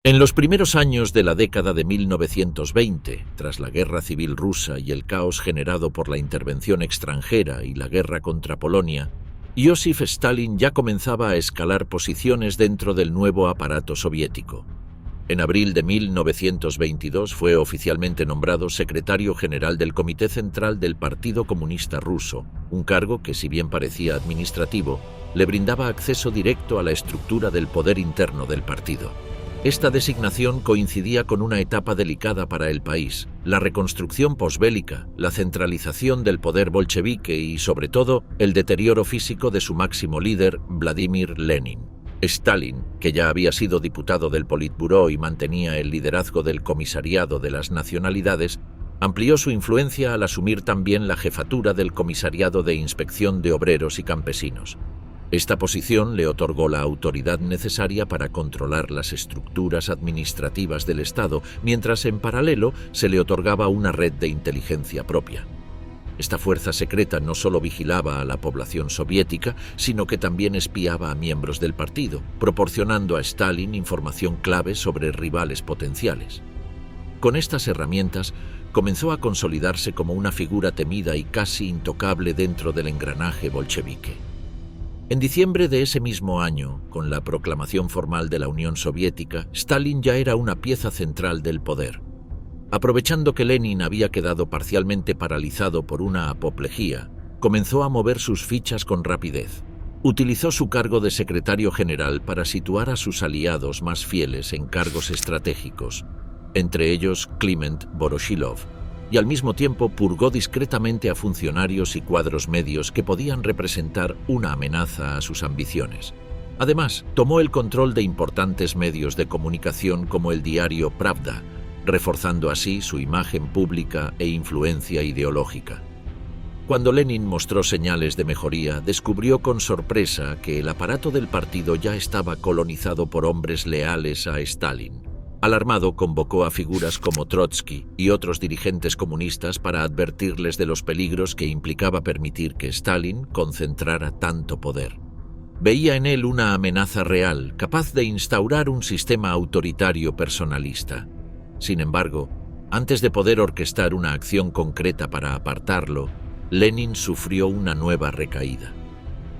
En los primeros años de la década de 1920, tras la Guerra Civil Rusa y el caos generado por la intervención extranjera y la guerra contra Polonia, Joseph Stalin ya comenzaba a escalar posiciones dentro del nuevo aparato soviético. En abril de 1922 fue oficialmente nombrado secretario general del Comité Central del Partido Comunista Ruso, un cargo que, si bien parecía administrativo, le brindaba acceso directo a la estructura del poder interno del partido. Esta designación coincidía con una etapa delicada para el país, la reconstrucción posbélica, la centralización del poder bolchevique y, sobre todo, el deterioro físico de su máximo líder, Vladimir Lenin. Stalin, que ya había sido diputado del Politburó y mantenía el liderazgo del Comisariado de las Nacionalidades, amplió su influencia al asumir también la jefatura del Comisariado de Inspección de Obreros y Campesinos. Esta posición le otorgó la autoridad necesaria para controlar las estructuras administrativas del Estado, mientras en paralelo se le otorgaba una red de inteligencia propia. Esta fuerza secreta no solo vigilaba a la población soviética, sino que también espiaba a miembros del partido, proporcionando a Stalin información clave sobre rivales potenciales. Con estas herramientas, comenzó a consolidarse como una figura temida y casi intocable dentro del engranaje bolchevique. En diciembre de ese mismo año, con la proclamación formal de la Unión Soviética, Stalin ya era una pieza central del poder. Aprovechando que Lenin había quedado parcialmente paralizado por una apoplejía, comenzó a mover sus fichas con rapidez. Utilizó su cargo de secretario general para situar a sus aliados más fieles en cargos estratégicos, entre ellos Kliment Voroshilov, y al mismo tiempo purgó discretamente a funcionarios y cuadros medios que podían representar una amenaza a sus ambiciones. Además, tomó el control de importantes medios de comunicación como el diario Pravda, reforzando así su imagen pública e influencia ideológica. Cuando Lenin mostró señales de mejoría, descubrió con sorpresa que el aparato del partido ya estaba colonizado por hombres leales a Stalin. Alarmado, convocó a figuras como Trotsky y otros dirigentes comunistas para advertirles de los peligros que implicaba permitir que Stalin concentrara tanto poder. Veía en él una amenaza real, capaz de instaurar un sistema autoritario personalista. Sin embargo, antes de poder orquestar una acción concreta para apartarlo, Lenin sufrió una nueva recaída.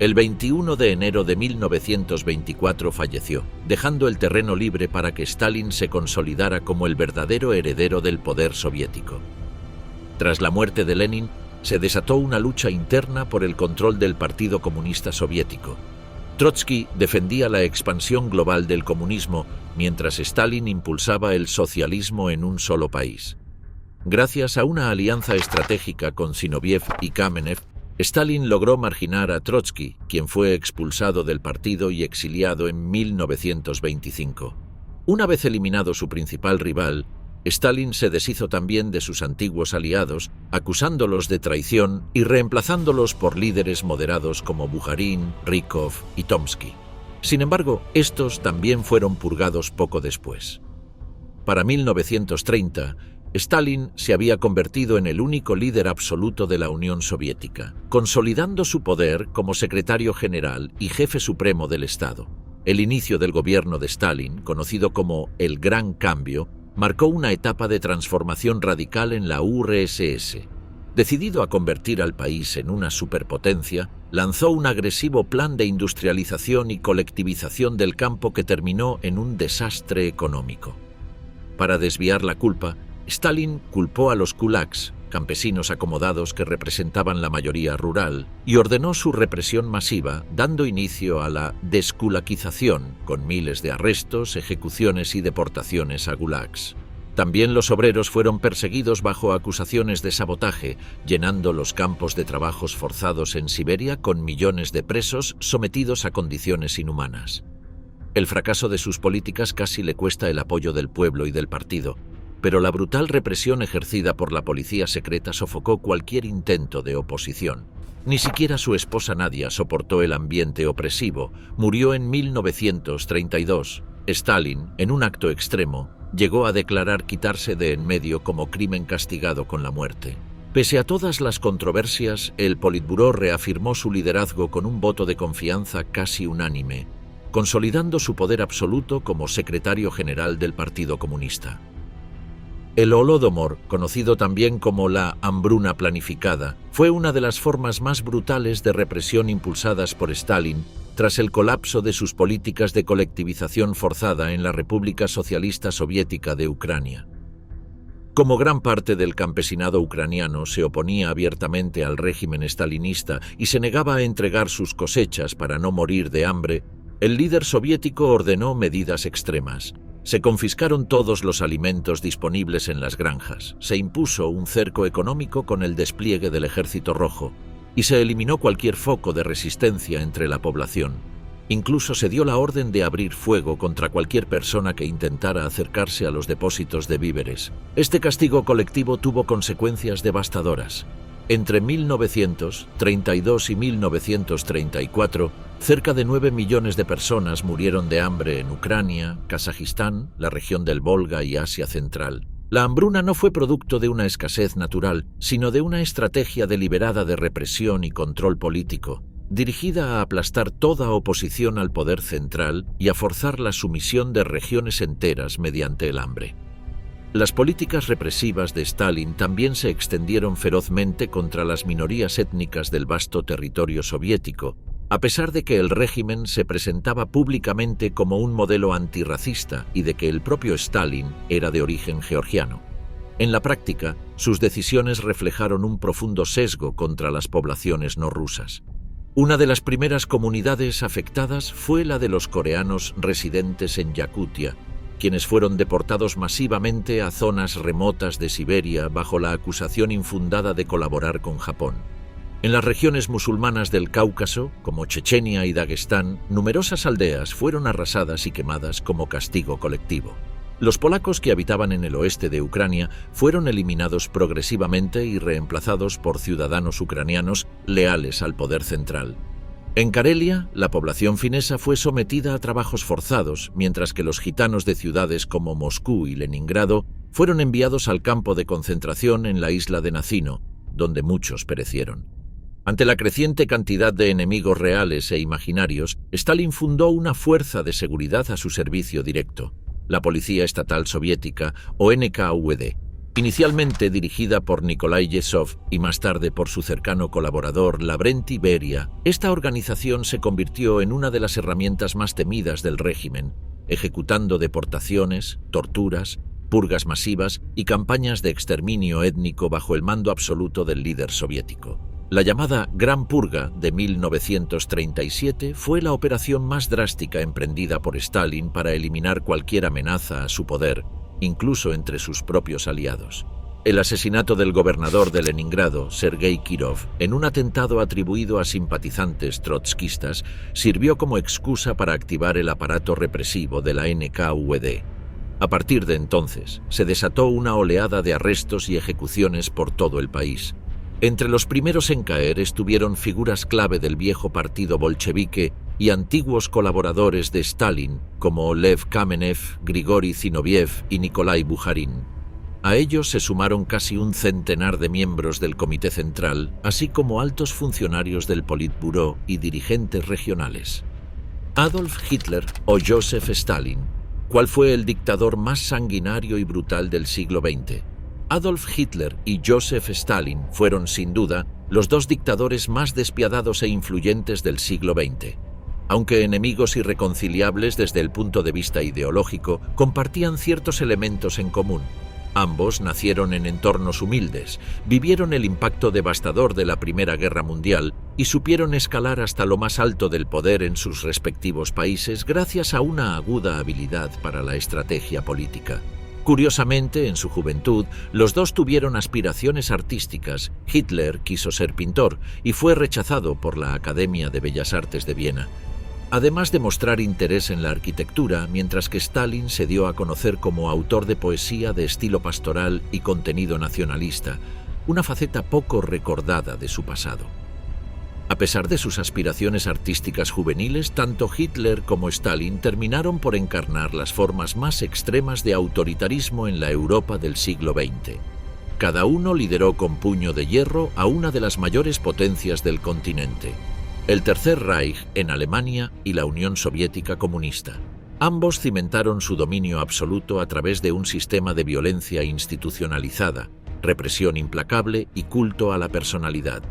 El 21 de enero de 1924 falleció, dejando el terreno libre para que Stalin se consolidara como el verdadero heredero del poder soviético. Tras la muerte de Lenin, se desató una lucha interna por el control del Partido Comunista Soviético. Trotsky defendía la expansión global del comunismo, mientras Stalin impulsaba el socialismo en un solo país. Gracias a una alianza estratégica con Zinoviev y Kamenev, Stalin logró marginar a Trotsky, quien fue expulsado del partido y exiliado en 1925. Una vez eliminado su principal rival, Stalin se deshizo también de sus antiguos aliados, acusándolos de traición y reemplazándolos por líderes moderados como Bujarin, Rykov y Tomsky. Sin embargo, estos también fueron purgados poco después. Para 1930, Stalin se había convertido en el único líder absoluto de la Unión Soviética, consolidando su poder como secretario general y jefe supremo del Estado. El inicio del gobierno de Stalin, conocido como el Gran Cambio, marcó una etapa de transformación radical en la URSS. Decidido a convertir al país en una superpotencia, lanzó un agresivo plan de industrialización y colectivización del campo que terminó en un desastre económico. Para desviar la culpa, Stalin culpó a los kulaks, campesinos acomodados que representaban la mayoría rural, y ordenó su represión masiva, dando inicio a la desculaquización, con miles de arrestos, ejecuciones y deportaciones a gulags. También los obreros fueron perseguidos bajo acusaciones de sabotaje, llenando los campos de trabajos forzados en Siberia con millones de presos sometidos a condiciones inhumanas. El fracaso de sus políticas casi le cuesta el apoyo del pueblo y del partido, pero la brutal represión ejercida por la policía secreta sofocó cualquier intento de oposición. Ni siquiera su esposa Nadia soportó el ambiente opresivo. Murió en 1932. Stalin, en un acto extremo, llegó a declarar quitarse de en medio como crimen castigado con la muerte. Pese a todas las controversias, el Politburó reafirmó su liderazgo con un voto de confianza casi unánime. consolidando su poder absoluto como secretario general del Partido Comunista. El Holodomor, conocido también como la hambruna planificada, fue una de las formas más brutales de represión impulsadas por Stalin tras el colapso de sus políticas de colectivización forzada en la República Socialista Soviética de Ucrania. Como gran parte del campesinado ucraniano se oponía abiertamente al régimen stalinista y se negaba a entregar sus cosechas para no morir de hambre, el líder soviético ordenó medidas extremas. Se confiscaron todos los alimentos disponibles en las granjas, se impuso un cerco económico con el despliegue del Ejército Rojo y se eliminó cualquier foco de resistencia entre la población. Incluso se dio la orden de abrir fuego contra cualquier persona que intentara acercarse a los depósitos de víveres. Este castigo colectivo tuvo consecuencias devastadoras. Entre 1932 y 1934, cerca de 9 millones de personas murieron de hambre en Ucrania, Kazajistán, la región del Volga y Asia Central. La hambruna no fue producto de una escasez natural, sino de una estrategia deliberada de represión y control político, dirigida a aplastar toda oposición al poder central y a forzar la sumisión de regiones enteras mediante el hambre. Las políticas represivas de Stalin también se extendieron ferozmente contra las minorías étnicas del vasto territorio soviético, a pesar de que el régimen se presentaba públicamente como un modelo antirracista y de que el propio Stalin era de origen georgiano. En la práctica, sus decisiones reflejaron un profundo sesgo contra las poblaciones no rusas. Una de las primeras comunidades afectadas fue la de los coreanos residentes en Yakutia, quienes fueron deportados masivamente a zonas remotas de Siberia bajo la acusación infundada de colaborar con Japón. En las regiones musulmanas del Cáucaso, como Chechenia y Dagestán, numerosas aldeas fueron arrasadas y quemadas como castigo colectivo. Los polacos que habitaban en el oeste de Ucrania fueron eliminados progresivamente y reemplazados por ciudadanos ucranianos leales al poder central. En Karelia, la población finesa fue sometida a trabajos forzados, mientras que los gitanos de ciudades como Moscú y Leningrado fueron enviados al campo de concentración en la isla de Nacino, donde muchos perecieron. Ante la creciente cantidad de enemigos reales e imaginarios, Stalin fundó una fuerza de seguridad a su servicio directo, la Policía Estatal Soviética o NKVD, inicialmente dirigida por Nikolai Yezhov y más tarde por su cercano colaborador Lavrenti Beria. Esta organización se convirtió en una de las herramientas más temidas del régimen, ejecutando deportaciones, torturas, purgas masivas y campañas de exterminio étnico bajo el mando absoluto del líder soviético. La llamada Gran Purga de 1937 fue la operación más drástica emprendida por Stalin para eliminar cualquier amenaza a su poder, incluso entre sus propios aliados. El asesinato del gobernador de Leningrado, Sergei Kirov, en un atentado atribuido a simpatizantes trotskistas, sirvió como excusa para activar el aparato represivo de la NKVD. A partir de entonces, se desató una oleada de arrestos y ejecuciones por todo el país. Entre los primeros en caer estuvieron figuras clave del viejo partido bolchevique y antiguos colaboradores de Stalin, como Lev Kamenev, Grigori Zinoviev y Nikolai Bukharin. A ellos se sumaron casi un centenar de miembros del Comité Central, así como altos funcionarios del Politburó y dirigentes regionales. Adolf Hitler o Joseph Stalin. ¿Cuál fue el dictador más sanguinario y brutal del siglo XX? Adolf Hitler y Joseph Stalin fueron, sin duda, los dos dictadores más despiadados e influyentes del siglo XX. Aunque enemigos irreconciliables desde el punto de vista ideológico, compartían ciertos elementos en común. Ambos nacieron en entornos humildes, vivieron el impacto devastador de la Primera Guerra Mundial y supieron escalar hasta lo más alto del poder en sus respectivos países gracias a una aguda habilidad para la estrategia política. Curiosamente, en su juventud, los dos tuvieron aspiraciones artísticas. Hitler quiso ser pintor y fue rechazado por la Academia de Bellas Artes de Viena, además de mostrar interés en la arquitectura, mientras que Stalin se dio a conocer como autor de poesía de estilo pastoral y contenido nacionalista, una faceta poco recordada de su pasado. A pesar de sus aspiraciones artísticas juveniles, tanto Hitler como Stalin terminaron por encarnar las formas más extremas de autoritarismo en la Europa del siglo XX. Cada uno lideró con puño de hierro a una de las mayores potencias del continente. el Tercer Reich en Alemania y la Unión Soviética comunista. Ambos cimentaron su dominio absoluto a través de un sistema de violencia institucionalizada, represión implacable y culto a la personalidad.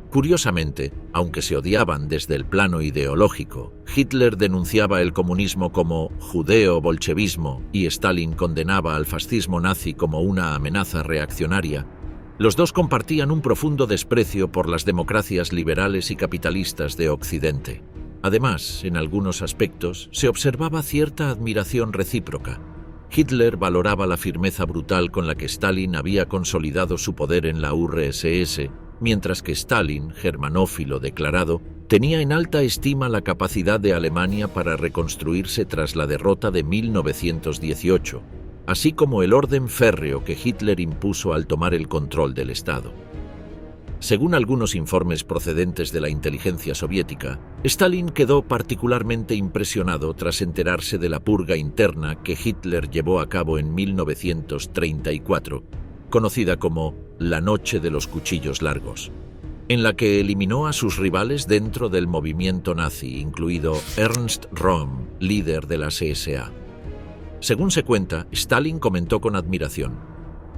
Curiosamente, aunque se odiaban desde el plano ideológico, Hitler denunciaba el comunismo como judeo-bolchevismo y Stalin condenaba al fascismo nazi como una amenaza reaccionaria. Los dos compartían un profundo desprecio por las democracias liberales y capitalistas de Occidente. Además, en algunos aspectos, se observaba cierta admiración recíproca. Hitler valoraba la firmeza brutal con la que Stalin había consolidado su poder en la URSS, mientras que Stalin, germanófilo declarado, tenía en alta estima la capacidad de Alemania para reconstruirse tras la derrota de 1918, así como el orden férreo que Hitler impuso al tomar el control del Estado. Según algunos informes procedentes de la inteligencia soviética, Stalin quedó particularmente impresionado tras enterarse de la purga interna que Hitler llevó a cabo en 1934, conocida como la Noche de los Cuchillos Largos, en la que eliminó a sus rivales dentro del movimiento nazi, incluido Ernst Röhm, líder de la CSA. Según se cuenta, Stalin comentó con admiración: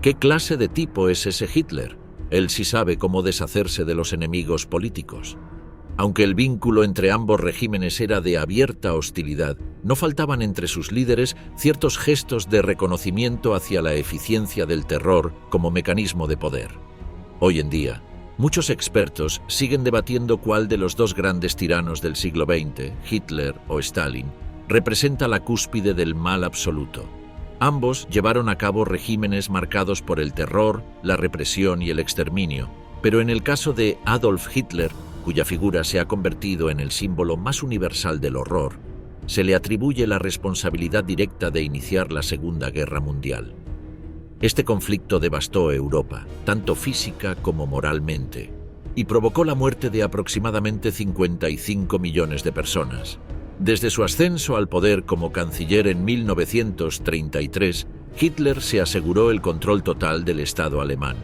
¿qué clase de tipo es ese Hitler? Él sí sabe cómo deshacerse de los enemigos políticos. Aunque el vínculo entre ambos regímenes era de abierta hostilidad, no faltaban entre sus líderes ciertos gestos de reconocimiento hacia la eficiencia del terror como mecanismo de poder. Hoy en día, muchos expertos siguen debatiendo cuál de los dos grandes tiranos del siglo XX, Hitler o Stalin, representa la cúspide del mal absoluto. Ambos llevaron a cabo regímenes marcados por el terror, la represión y el exterminio, pero en el caso de Adolf Hitler, cuya figura se ha convertido en el símbolo más universal del horror, se le atribuye la responsabilidad directa de iniciar la Segunda Guerra Mundial. Este conflicto devastó Europa, tanto física como moralmente, y provocó la muerte de aproximadamente 55 millones de personas. Desde su ascenso al poder como canciller en 1933, Hitler se aseguró el control total del Estado alemán.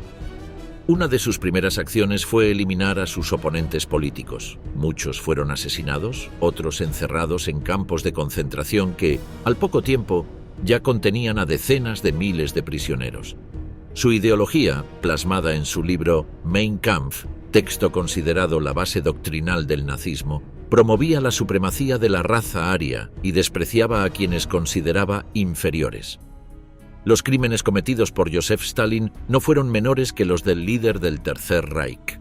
Una de sus primeras acciones fue eliminar a sus oponentes políticos. Muchos fueron asesinados, otros encerrados en campos de concentración que, al poco tiempo, ya contenían a decenas de miles de prisioneros. Su ideología, plasmada en su libro Mein Kampf, texto considerado la base doctrinal del nazismo, promovía la supremacía de la raza aria y despreciaba a quienes consideraba inferiores. Los crímenes cometidos por Joseph Stalin no fueron menores que los del líder del Tercer Reich.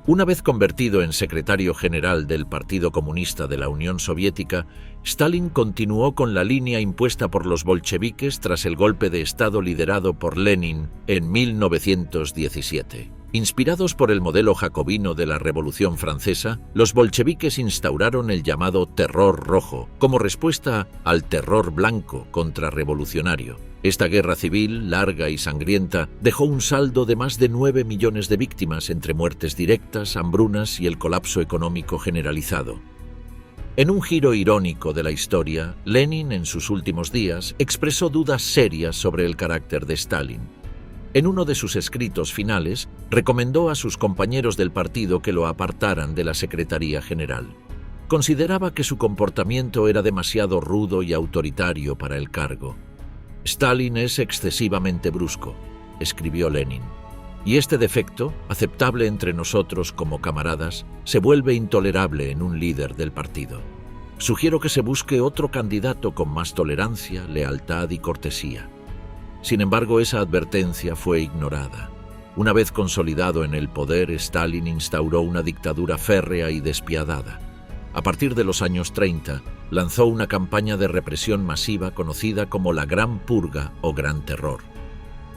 Una vez convertido en secretario general del Partido Comunista de la Unión Soviética, Stalin continuó con la línea impuesta por los bolcheviques tras el golpe de Estado liderado por Lenin en 1917. Inspirados por el modelo jacobino de la Revolución Francesa, los bolcheviques instauraron el llamado Terror Rojo como respuesta al terror blanco contrarrevolucionario. Esta guerra civil, larga y sangrienta, dejó un saldo de más de 9 millones de víctimas entre muertes directas, hambrunas y el colapso económico generalizado. En un giro irónico de la historia, Lenin, en sus últimos días, expresó dudas serias sobre el carácter de Stalin. En uno de sus escritos finales, recomendó a sus compañeros del partido que lo apartaran de la Secretaría General. Consideraba que su comportamiento era demasiado rudo y autoritario para el cargo. «Stalin es excesivamente brusco», escribió Lenin, «y este defecto, aceptable entre nosotros como camaradas, se vuelve intolerable en un líder del partido. Sugiero que se busque otro candidato con más tolerancia, lealtad y cortesía». Sin embargo, esa advertencia fue ignorada. Una vez consolidado en el poder, Stalin instauró una dictadura férrea y despiadada. A partir de los años 30, lanzó una campaña de represión masiva conocida como la Gran Purga o Gran Terror.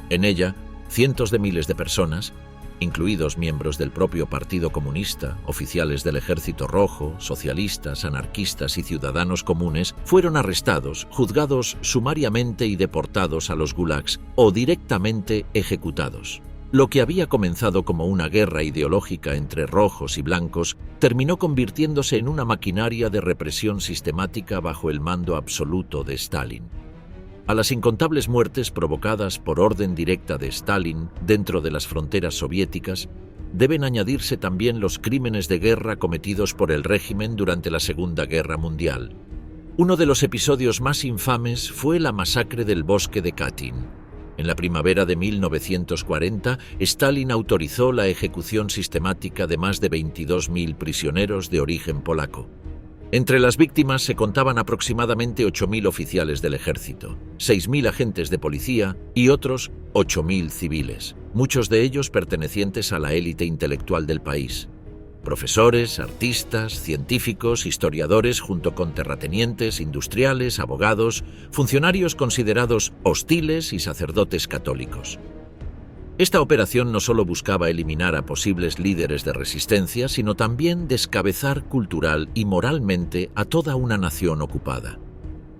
En ella, cientos de miles de personas, incluidos miembros del propio Partido Comunista, oficiales del Ejército Rojo, socialistas, anarquistas y ciudadanos comunes, fueron arrestados, juzgados sumariamente y deportados a los gulags o directamente ejecutados. Lo que había comenzado como una guerra ideológica entre rojos y blancos terminó convirtiéndose en una maquinaria de represión sistemática bajo el mando absoluto de Stalin. A las incontables muertes provocadas por orden directa de Stalin dentro de las fronteras soviéticas, deben añadirse también los crímenes de guerra cometidos por el régimen durante la Segunda Guerra Mundial. Uno de los episodios más infames fue la masacre del bosque de Katyn. En la primavera de 1940, Stalin autorizó la ejecución sistemática de más de 22.000 prisioneros de origen polaco. Entre las víctimas se contaban aproximadamente 8.000 oficiales del ejército, 6.000 agentes de policía y otros 8.000 civiles, muchos de ellos pertenecientes a la élite intelectual del país. Profesores, artistas, científicos, historiadores, junto con terratenientes, industriales, abogados, funcionarios considerados hostiles y sacerdotes católicos. Esta operación no solo buscaba eliminar a posibles líderes de resistencia, sino también descabezar cultural y moralmente a toda una nación ocupada.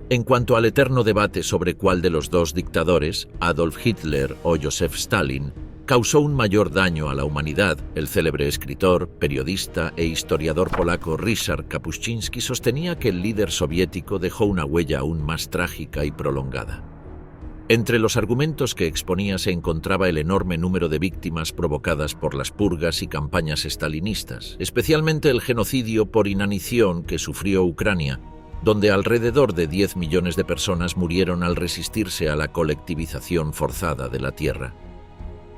En cuanto al eterno debate sobre cuál de los dos dictadores, Adolf Hitler o Joseph Stalin, causó un mayor daño a la humanidad, el célebre escritor, periodista e historiador polaco Ryszard Kapuscinski sostenía que el líder soviético dejó una huella aún más trágica y prolongada. Entre los argumentos que exponía se encontraba el enorme número de víctimas provocadas por las purgas y campañas estalinistas, especialmente el genocidio por inanición que sufrió Ucrania, donde alrededor de 10 millones de personas murieron al resistirse a la colectivización forzada de la tierra.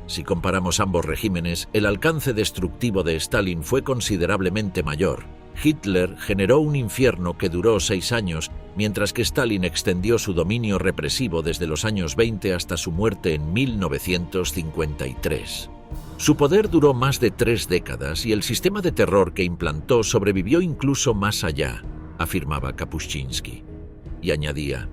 Si comparamos ambos regímenes, el alcance destructivo de Stalin fue considerablemente mayor. Hitler generó un infierno que duró 6 años, mientras que Stalin extendió su dominio represivo desde los años 20 hasta su muerte en 1953. Su poder duró más de 3 décadas y el sistema de terror que implantó sobrevivió incluso más allá, afirmaba Kapuscinski. Y añadía: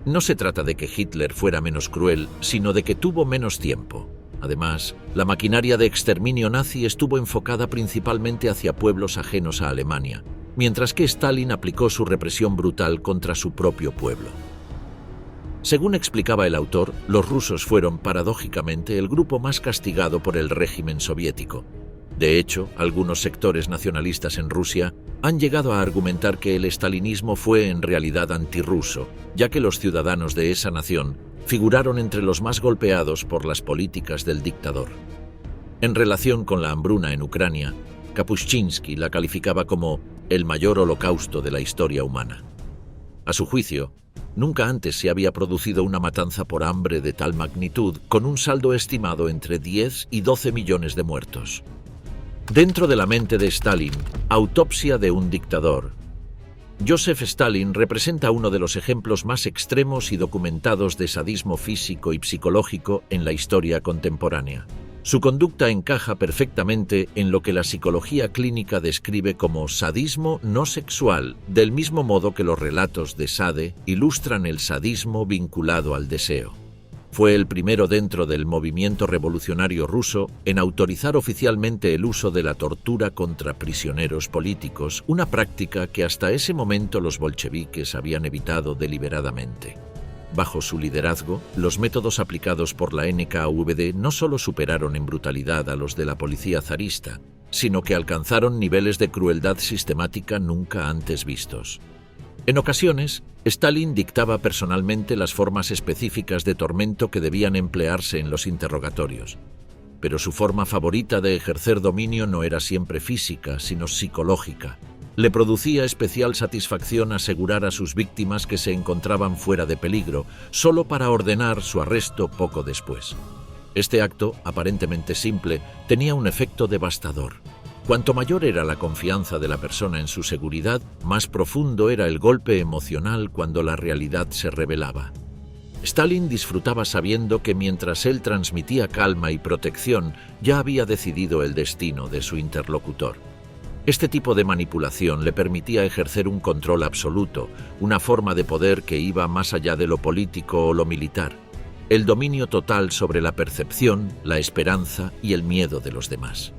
no se trata de que Hitler fuera menos cruel, sino de que tuvo menos tiempo. Además, la maquinaria de exterminio nazi estuvo enfocada principalmente hacia pueblos ajenos a Alemania, mientras que Stalin aplicó su represión brutal contra su propio pueblo. Según explicaba el autor, los rusos fueron, paradójicamente, el grupo más castigado por el régimen soviético. De hecho, algunos sectores nacionalistas en Rusia han llegado a argumentar que el estalinismo fue en realidad antirruso, ya que los ciudadanos de esa nación figuraron entre los más golpeados por las políticas del dictador. En relación con la hambruna en Ucrania, Kapuscinski la calificaba como el mayor holocausto de la historia humana. A su juicio, nunca antes se había producido una matanza por hambre de tal magnitud, con un saldo estimado entre 10 y 12 millones de muertos. Dentro de la mente de Stalin, Autopsia de un dictador. Joseph Stalin representa uno de los ejemplos más extremos y documentados de sadismo físico y psicológico en la historia contemporánea. Su conducta encaja perfectamente en lo que la psicología clínica describe como sadismo no sexual, del mismo modo que los relatos de Sade ilustran el sadismo vinculado al deseo. Fue el primero dentro del movimiento revolucionario ruso en autorizar oficialmente el uso de la tortura contra prisioneros políticos, una práctica que hasta ese momento los bolcheviques habían evitado deliberadamente. Bajo su liderazgo, los métodos aplicados por la NKVD no solo superaron en brutalidad a los de la policía zarista, sino que alcanzaron niveles de crueldad sistemática nunca antes vistos. En ocasiones, Stalin dictaba personalmente las formas específicas de tormento que debían emplearse en los interrogatorios. Pero su forma favorita de ejercer dominio no era siempre física, sino psicológica. Le producía especial satisfacción asegurar a sus víctimas que se encontraban fuera de peligro, solo para ordenar su arresto poco después. Este acto, aparentemente simple, tenía un efecto devastador. Cuanto mayor era la confianza de la persona en su seguridad, más profundo era el golpe emocional cuando la realidad se revelaba. Stalin disfrutaba sabiendo que mientras él transmitía calma y protección, ya había decidido el destino de su interlocutor. Este tipo de manipulación le permitía ejercer un control absoluto, una forma de poder que iba más allá de lo político o lo militar, el dominio total sobre la percepción, la esperanza y el miedo de los demás.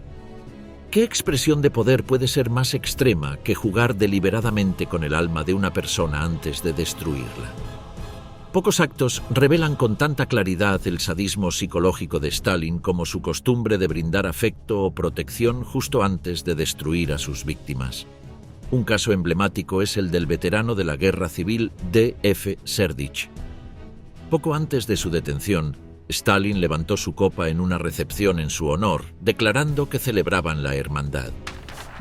¿Qué expresión de poder puede ser más extrema que jugar deliberadamente con el alma de una persona antes de destruirla? Pocos actos revelan con tanta claridad el sadismo psicológico de Stalin como su costumbre de brindar afecto o protección justo antes de destruir a sus víctimas. Un caso emblemático es el del veterano de la Guerra Civil D. F. Serdych. Poco antes de su detención, Stalin levantó su copa en una recepción en su honor, declarando que celebraban la hermandad.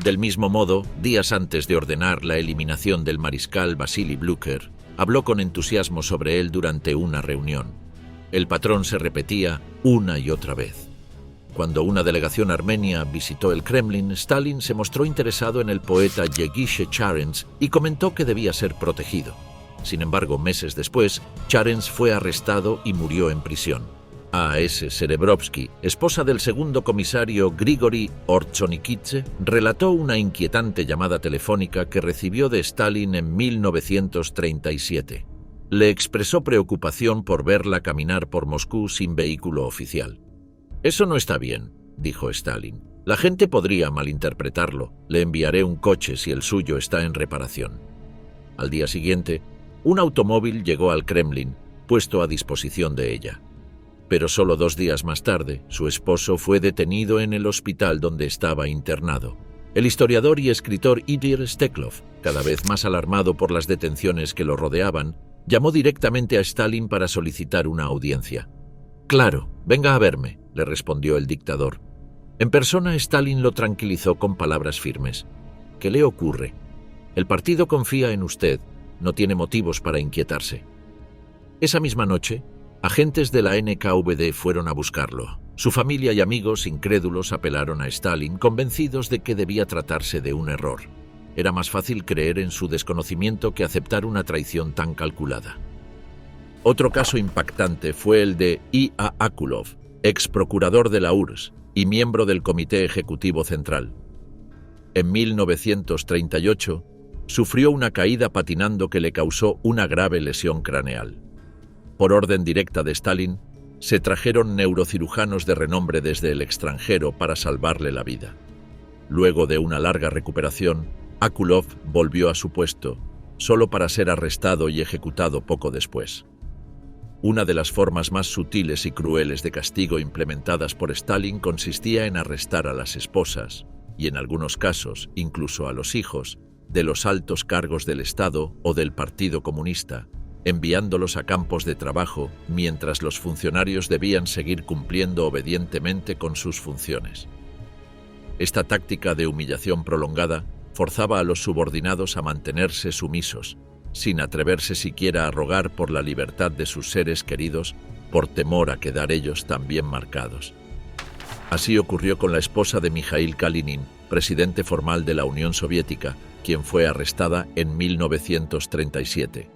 Del mismo modo, días antes de ordenar la eliminación del mariscal Vasily Blücher, habló con entusiasmo sobre él durante una reunión. El patrón se repetía una y otra vez. Cuando una delegación armenia visitó el Kremlin, Stalin se mostró interesado en el poeta Yegishe Charens y comentó que debía ser protegido. Sin embargo, meses después, Charens fue arrestado y murió en prisión. A.S. Serebrovsky, esposa del segundo comisario Grigori Ordzhonikidze, relató una inquietante llamada telefónica que recibió de Stalin en 1937. Le expresó preocupación por verla caminar por Moscú sin vehículo oficial. «Eso no está bien», dijo Stalin. «La gente podría malinterpretarlo. Le enviaré un coche si el suyo está en reparación». Al día siguiente, un automóvil llegó al Kremlin, puesto a disposición de ella. Pero solo 2 días más tarde, su esposo fue detenido en el hospital donde estaba internado. El historiador y escritor Idir Steklov, cada vez más alarmado por las detenciones que lo rodeaban, llamó directamente a Stalin para solicitar una audiencia. «Claro, venga a verme», le respondió el dictador. En persona, Stalin lo tranquilizó con palabras firmes. «¿Qué le ocurre? El partido confía en usted, no tiene motivos para inquietarse». Esa misma noche, agentes de la NKVD fueron a buscarlo. Su familia y amigos incrédulos apelaron a Stalin, convencidos de que debía tratarse de un error. Era más fácil creer en su desconocimiento que aceptar una traición tan calculada. Otro caso impactante fue el de I.A. Akulov, ex procurador de la URSS y miembro del Comité Ejecutivo Central. En 1938, sufrió una caída patinando que le causó una grave lesión craneal. Por orden directa de Stalin, se trajeron neurocirujanos de renombre desde el extranjero para salvarle la vida. Luego de una larga recuperación, Akulov volvió a su puesto, solo para ser arrestado y ejecutado poco después. Una de las formas más sutiles y crueles de castigo implementadas por Stalin consistía en arrestar a las esposas, y en algunos casos, incluso a los hijos, de los altos cargos del Estado o del Partido Comunista, enviándolos a campos de trabajo mientras los funcionarios debían seguir cumpliendo obedientemente con sus funciones. Esta táctica de humillación prolongada forzaba a los subordinados a mantenerse sumisos, sin atreverse siquiera a rogar por la libertad de sus seres queridos, por temor a quedar ellos también marcados. Así ocurrió con la esposa de Mikhail Kalinin, presidente formal de la Unión Soviética, quien fue arrestada en 1937.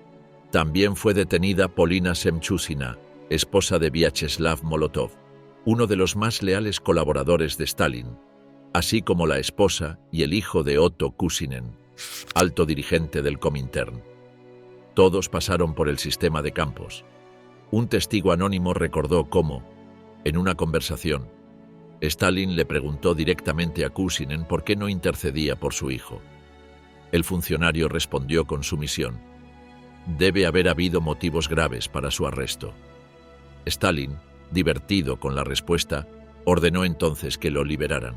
También fue detenida Polina Semchusina, esposa de Vyacheslav Molotov, uno de los más leales colaboradores de Stalin, así como la esposa y el hijo de Otto Kusinen, alto dirigente del Comintern. Todos pasaron por el sistema de campos. Un testigo anónimo recordó cómo, en una conversación, Stalin le preguntó directamente a Kusinen por qué no intercedía por su hijo. El funcionario respondió con sumisión: «Debe haber habido motivos graves para su arresto». Stalin, divertido con la respuesta, ordenó entonces que lo liberaran.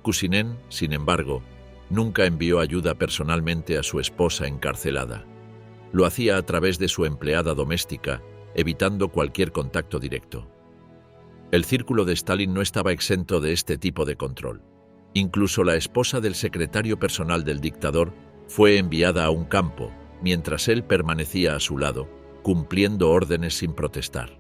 Kusinen, sin embargo, nunca envió ayuda personalmente a su esposa encarcelada. Lo hacía a través de su empleada doméstica, evitando cualquier contacto directo. El círculo de Stalin no estaba exento de este tipo de control. Incluso la esposa del secretario personal del dictador fue enviada a un campo, mientras él permanecía a su lado, cumpliendo órdenes sin protestar.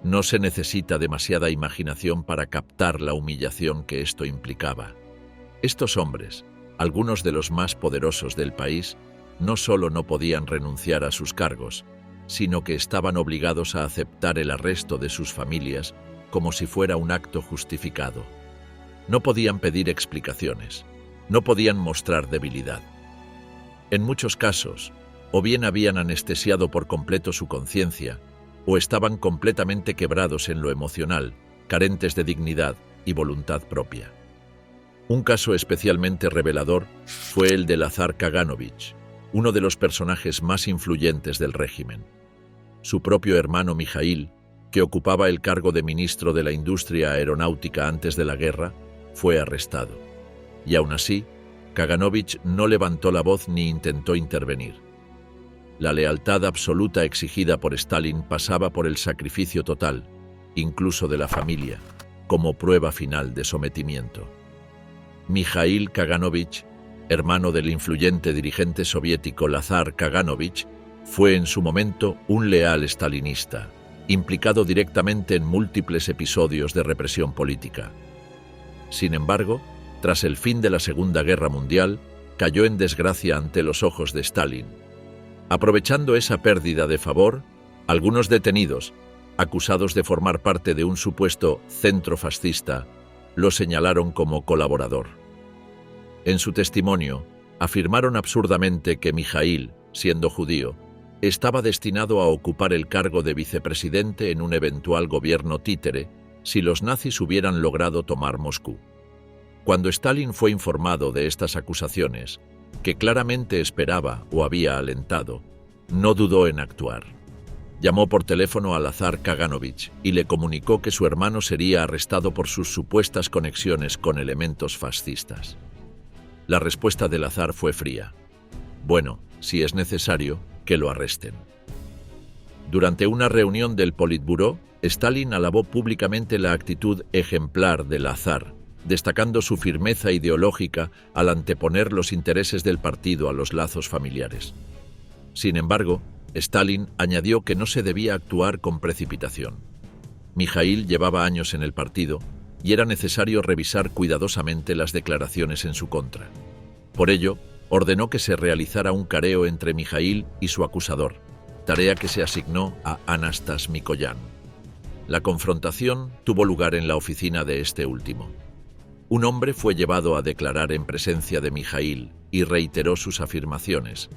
No se necesita demasiada imaginación para captar la humillación que esto implicaba. Estos hombres, algunos de los más poderosos del país, no solo no podían renunciar a sus cargos, sino que estaban obligados a aceptar el arresto de sus familias como si fuera un acto justificado. No podían pedir explicaciones, no podían mostrar debilidad. En muchos casos, o bien habían anestesiado por completo su conciencia, o estaban completamente quebrados en lo emocional, carentes de dignidad y voluntad propia. Un caso especialmente revelador fue el de Lazar Kaganovich, uno de los personajes más influyentes del régimen. Su propio hermano Mijaíl, que ocupaba el cargo de ministro de la Industria Aeronáutica antes de la guerra, fue arrestado. Y aún así, Kaganovich no levantó la voz ni intentó intervenir. La lealtad absoluta exigida por Stalin pasaba por el sacrificio total, incluso de la familia, como prueba final de sometimiento. Mikhail Kaganovich, hermano del influyente dirigente soviético Lazar Kaganovich, fue en su momento un leal stalinista, implicado directamente en múltiples episodios de represión política. Sin embargo, tras el fin de la Segunda Guerra Mundial, cayó en desgracia ante los ojos de Stalin. Aprovechando esa pérdida de favor, algunos detenidos, acusados de formar parte de un supuesto centro fascista, lo señalaron como colaborador. En su testimonio, afirmaron absurdamente que Mikhail, siendo judío, estaba destinado a ocupar el cargo de vicepresidente en un eventual gobierno títere si los nazis hubieran logrado tomar Moscú. Cuando Stalin fue informado de estas acusaciones, que claramente esperaba o había alentado, no dudó en actuar. Llamó por teléfono a Lazar Kaganovich y le comunicó que su hermano sería arrestado por sus supuestas conexiones con elementos fascistas. La respuesta de Lazar fue fría. Bueno, si es necesario, que lo arresten. Durante una reunión del Politburó, Stalin alabó públicamente la actitud ejemplar de Lazar, destacando su firmeza ideológica al anteponer los intereses del partido a los lazos familiares. Sin embargo, Stalin añadió que no se debía actuar con precipitación. Mikhail llevaba años en el partido y era necesario revisar cuidadosamente las declaraciones en su contra. Por ello, ordenó que se realizara un careo entre Mikhail y su acusador, tarea que se asignó a Anastas Mikoyan. La confrontación tuvo lugar en la oficina de este último. Un hombre fue llevado a declarar en presencia de Mikhail y reiteró sus afirmaciones,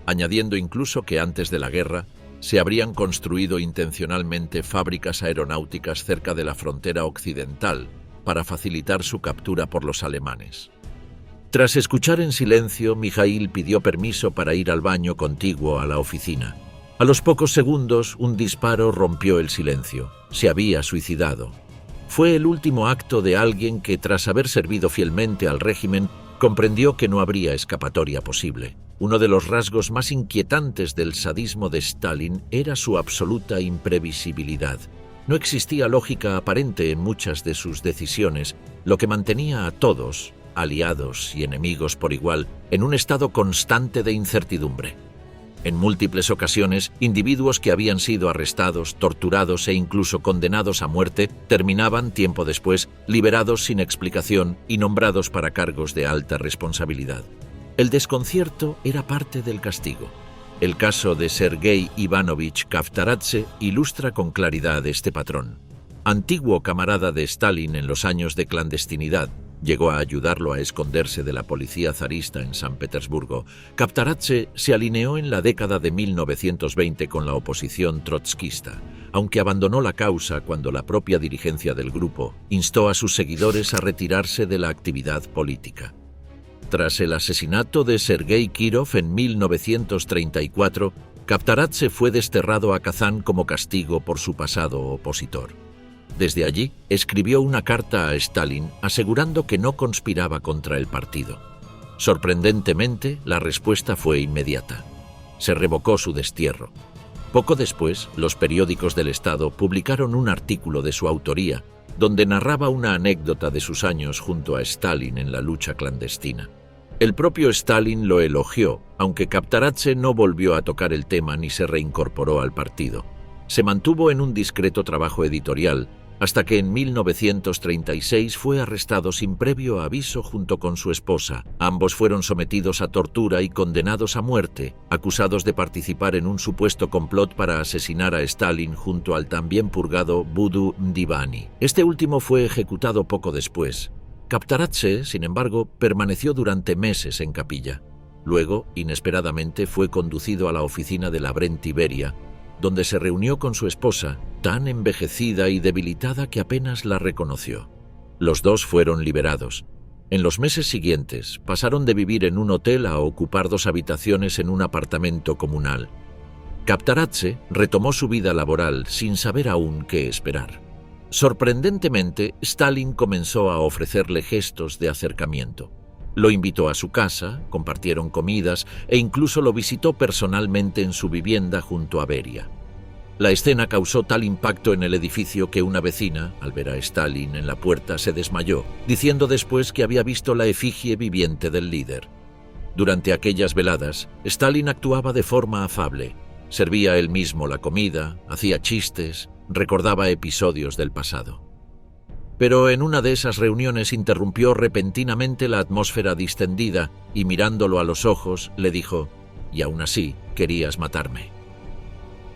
añadiendo incluso que antes de la guerra se habrían construido intencionalmente fábricas aeronáuticas cerca de la frontera occidental para facilitar su captura por los alemanes. Tras escuchar en silencio, Mikhail pidió permiso para ir al baño contiguo a la oficina. A los pocos segundos, un disparo rompió el silencio. Se había suicidado. Fue el último acto de alguien que, tras haber servido fielmente al régimen, comprendió que no habría escapatoria posible. Uno de los rasgos más inquietantes del sadismo de Stalin era su absoluta imprevisibilidad. No existía lógica aparente en muchas de sus decisiones, lo que mantenía a todos, aliados y enemigos por igual, en un estado constante de incertidumbre. En múltiples ocasiones, individuos que habían sido arrestados, torturados e incluso condenados a muerte terminaban, tiempo después, liberados sin explicación y nombrados para cargos de alta responsabilidad. El desconcierto era parte del castigo. El caso de Sergei Ivanovich Kavtaradze ilustra con claridad este patrón. Antiguo camarada de Stalin en los años de clandestinidad, llegó a ayudarlo a esconderse de la policía zarista en San Petersburgo. Kavtaradze se alineó en la década de 1920 con la oposición trotskista, aunque abandonó la causa cuando la propia dirigencia del grupo instó a sus seguidores a retirarse de la actividad política. Tras el asesinato de Sergei Kirov en 1934, Kavtaradze fue desterrado a Kazán como castigo por su pasado opositor. Desde allí, escribió una carta a Stalin asegurando que no conspiraba contra el partido. Sorprendentemente, la respuesta fue inmediata. Se revocó su destierro. Poco después, los periódicos del Estado publicaron un artículo de su autoría, donde narraba una anécdota de sus años junto a Stalin en la lucha clandestina. El propio Stalin lo elogió, aunque Kavtaradze no volvió a tocar el tema ni se reincorporó al partido. Se mantuvo en un discreto trabajo editorial, hasta que en 1936 fue arrestado sin previo aviso junto con su esposa. Ambos fueron sometidos a tortura y condenados a muerte, acusados de participar en un supuesto complot para asesinar a Stalin junto al también purgado Budu Mdivani. Este último fue ejecutado poco después. Kavtaradze, sin embargo, permaneció durante meses en capilla. Luego, inesperadamente, fue conducido a la oficina de Lavrent Iberia, donde se reunió con su esposa, tan envejecida y debilitada que apenas la reconoció. Los dos fueron liberados. En los meses siguientes, pasaron de vivir en un hotel a ocupar 2 habitaciones en un apartamento comunal. Kavtaradze retomó su vida laboral sin saber aún qué esperar. Sorprendentemente, Stalin comenzó a ofrecerle gestos de acercamiento. Lo invitó a su casa, compartieron comidas e incluso lo visitó personalmente en su vivienda junto a Beria. La escena causó tal impacto en el edificio que una vecina, al ver a Stalin en la puerta, se desmayó, diciendo después que había visto la efigie viviente del líder. Durante aquellas veladas, Stalin actuaba de forma afable. Servía él mismo la comida, hacía chistes, recordaba episodios del pasado. Pero en una de esas reuniones interrumpió repentinamente la atmósfera distendida y mirándolo a los ojos le dijo: «Y aún así querías matarme».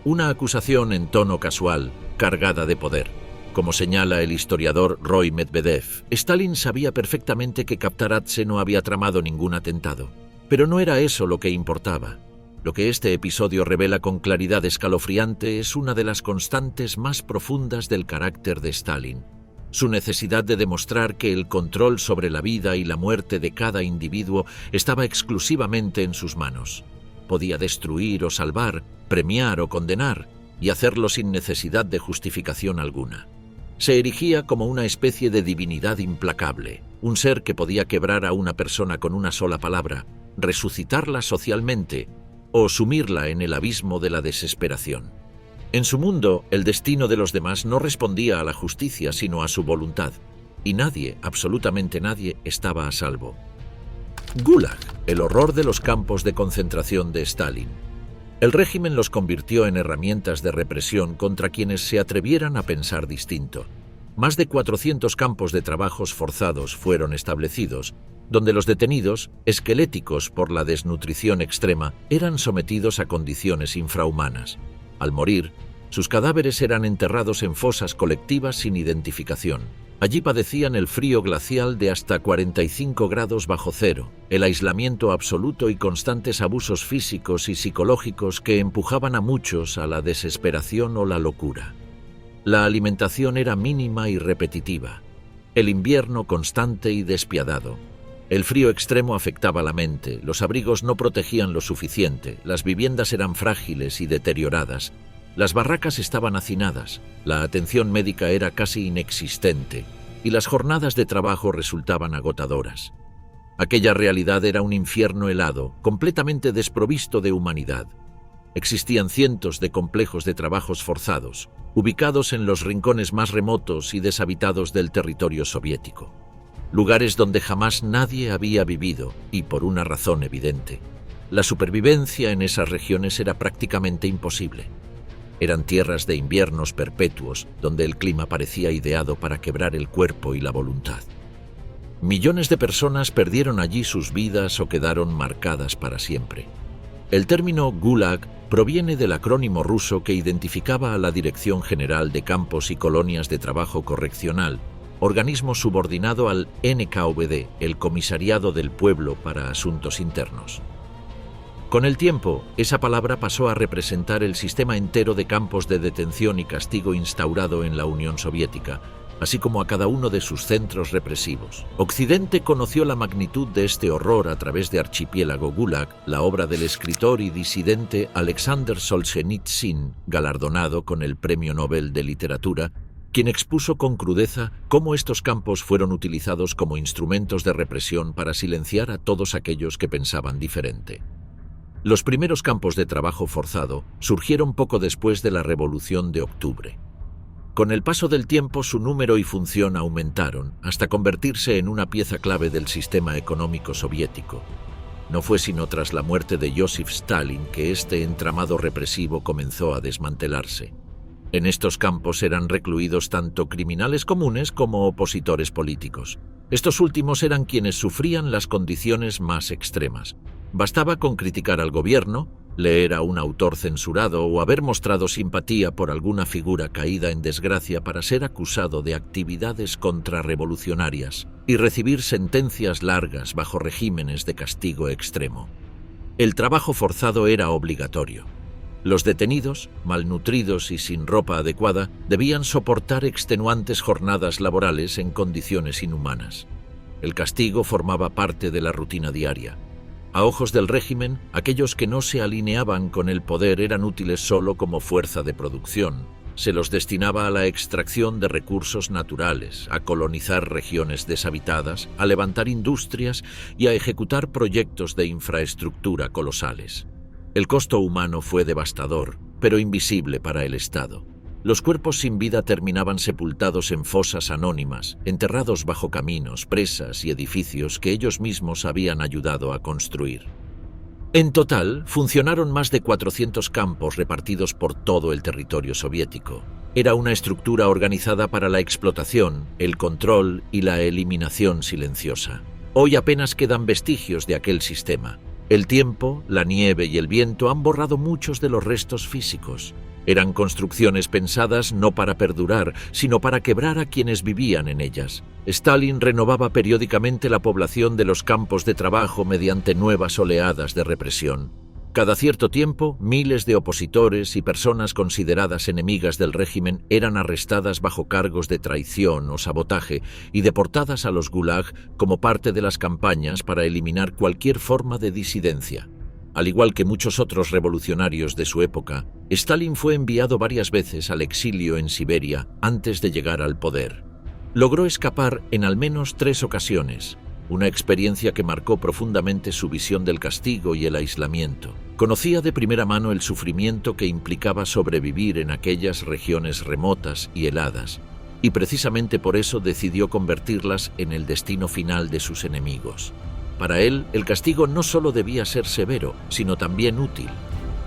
Una acusación en tono casual, cargada de poder. Como señala el historiador Roy Medvedev, Stalin sabía perfectamente que Kaptaradze no había tramado ningún atentado. Pero no era eso lo que importaba. Lo que este episodio revela con claridad escalofriante es una de las constantes más profundas del carácter de Stalin. Su necesidad de demostrar que el control sobre la vida y la muerte de cada individuo estaba exclusivamente en sus manos. Podía destruir o salvar, premiar o condenar, y hacerlo sin necesidad de justificación alguna. Se erigía como una especie de divinidad implacable, un ser que podía quebrar a una persona con una sola palabra, resucitarla socialmente o sumirla en el abismo de la desesperación. En su mundo, el destino de los demás no respondía a la justicia, sino a su voluntad, y nadie, absolutamente nadie, estaba a salvo. Gulag, el horror de los campos de concentración de Stalin. El régimen los convirtió en herramientas de represión contra quienes se atrevieran a pensar distinto. Más de 400 campos de trabajos forzados fueron establecidos, donde los detenidos, esqueléticos por la desnutrición extrema, eran sometidos a condiciones infrahumanas. Al morir, sus cadáveres eran enterrados en fosas colectivas sin identificación. Allí padecían el frío glacial de hasta 45 grados bajo cero, el aislamiento absoluto y constantes abusos físicos y psicológicos que empujaban a muchos a la desesperación o la locura. La alimentación era mínima y repetitiva, el invierno constante y despiadado. El frío extremo afectaba la mente, los abrigos no protegían lo suficiente, las viviendas eran frágiles y deterioradas, las barracas estaban hacinadas, la atención médica era casi inexistente y las jornadas de trabajo resultaban agotadoras. Aquella realidad era un infierno helado, completamente desprovisto de humanidad. Existían cientos de complejos de trabajos forzados, ubicados en los rincones más remotos y deshabitados del territorio soviético. Lugares donde jamás nadie había vivido, y por una razón evidente. La supervivencia en esas regiones era prácticamente imposible. Eran tierras de inviernos perpetuos, donde el clima parecía ideado para quebrar el cuerpo y la voluntad. Millones de personas perdieron allí sus vidas o quedaron marcadas para siempre. El término Gulag proviene del acrónimo ruso que identificaba a la Dirección General de Campos y Colonias de Trabajo Correccional, organismo subordinado al NKVD, el Comisariado del Pueblo para Asuntos Internos. Con el tiempo, esa palabra pasó a representar el sistema entero de campos de detención y castigo instaurado en la Unión Soviética, así como a cada uno de sus centros represivos. Occidente conoció la magnitud de este horror a través de Archipiélago Gulag, la obra del escritor y disidente Alexander Solzhenitsyn, galardonado con el Premio Nobel de Literatura, quien expuso con crudeza cómo estos campos fueron utilizados como instrumentos de represión para silenciar a todos aquellos que pensaban diferente. Los primeros campos de trabajo forzado surgieron poco después de la Revolución de Octubre. Con el paso del tiempo, su número y función aumentaron, hasta convertirse en una pieza clave del sistema económico soviético. No fue sino tras la muerte de Joseph Stalin que este entramado represivo comenzó a desmantelarse. En estos campos eran recluidos tanto criminales comunes como opositores políticos. Estos últimos eran quienes sufrían las condiciones más extremas. Bastaba con criticar al gobierno, leer a un autor censurado o haber mostrado simpatía por alguna figura caída en desgracia para ser acusado de actividades contrarrevolucionarias y recibir sentencias largas bajo regímenes de castigo extremo. El trabajo forzado era obligatorio. Los detenidos, malnutridos y sin ropa adecuada, debían soportar extenuantes jornadas laborales en condiciones inhumanas. El castigo formaba parte de la rutina diaria. A ojos del régimen, aquellos que no se alineaban con el poder eran útiles solo como fuerza de producción, Se los destinaba a la extracción de recursos naturales, a colonizar regiones deshabitadas, a levantar industrias y a ejecutar proyectos de infraestructura colosales. El costo humano fue devastador, pero invisible para el Estado. Los cuerpos sin vida terminaban sepultados en fosas anónimas, enterrados bajo caminos, presas y edificios que ellos mismos habían ayudado a construir. En total, funcionaron más de 400 campos repartidos por todo el territorio soviético. Era una estructura organizada para la explotación, el control y la eliminación silenciosa. Hoy apenas quedan vestigios de aquel sistema. El tiempo, la nieve y el viento han borrado muchos de los restos físicos. Eran construcciones pensadas no para perdurar, sino para quebrar a quienes vivían en ellas. Stalin renovaba periódicamente la población de los campos de trabajo mediante nuevas oleadas de represión. Cada cierto tiempo, miles de opositores y personas consideradas enemigas del régimen eran arrestadas bajo cargos de traición o sabotaje y deportadas a los gulag como parte de las campañas para eliminar cualquier forma de disidencia. Al igual que muchos otros revolucionarios de su época, Stalin fue enviado varias veces al exilio en Siberia antes de llegar al poder. Logró escapar en al menos 3 ocasiones, una experiencia que marcó profundamente su visión del castigo y el aislamiento. Conocía de primera mano el sufrimiento que implicaba sobrevivir en aquellas regiones remotas y heladas, y precisamente por eso decidió convertirlas en el destino final de sus enemigos. Para él, el castigo no solo debía ser severo, sino también útil.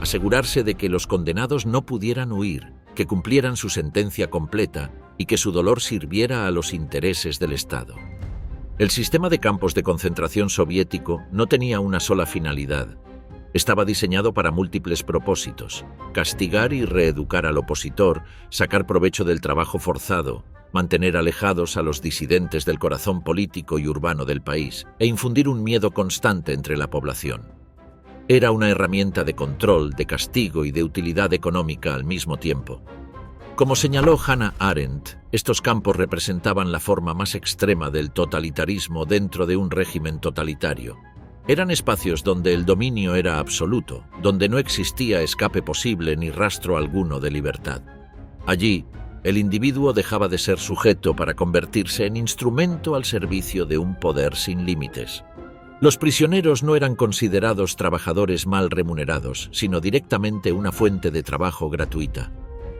Asegurarse de que los condenados no pudieran huir, que cumplieran su sentencia completa y que su dolor sirviera a los intereses del Estado. El sistema de campos de concentración soviético no tenía una sola finalidad. Estaba diseñado para múltiples propósitos: castigar y reeducar al opositor, sacar provecho del trabajo forzado, mantener alejados a los disidentes del corazón político y urbano del país e infundir un miedo constante entre la población. Era una herramienta de control, de castigo y de utilidad económica al mismo tiempo. Como señaló Hannah Arendt, estos campos representaban la forma más extrema del totalitarismo dentro de un régimen totalitario. Eran espacios donde el dominio era absoluto, donde no existía escape posible ni rastro alguno de libertad. Allí, el individuo dejaba de ser sujeto para convertirse en instrumento al servicio de un poder sin límites. Los prisioneros no eran considerados trabajadores mal remunerados, sino directamente una fuente de trabajo gratuita.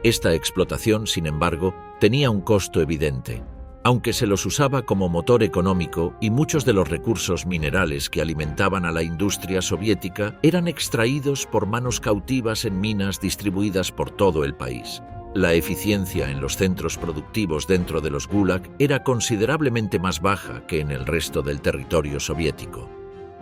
Esta explotación, sin embargo, tenía un costo evidente. Aunque se los usaba como motor económico y muchos de los recursos minerales que alimentaban a la industria soviética eran extraídos por manos cautivas en minas distribuidas por todo el país. La eficiencia en los centros productivos dentro de los gulag era considerablemente más baja que en el resto del territorio soviético.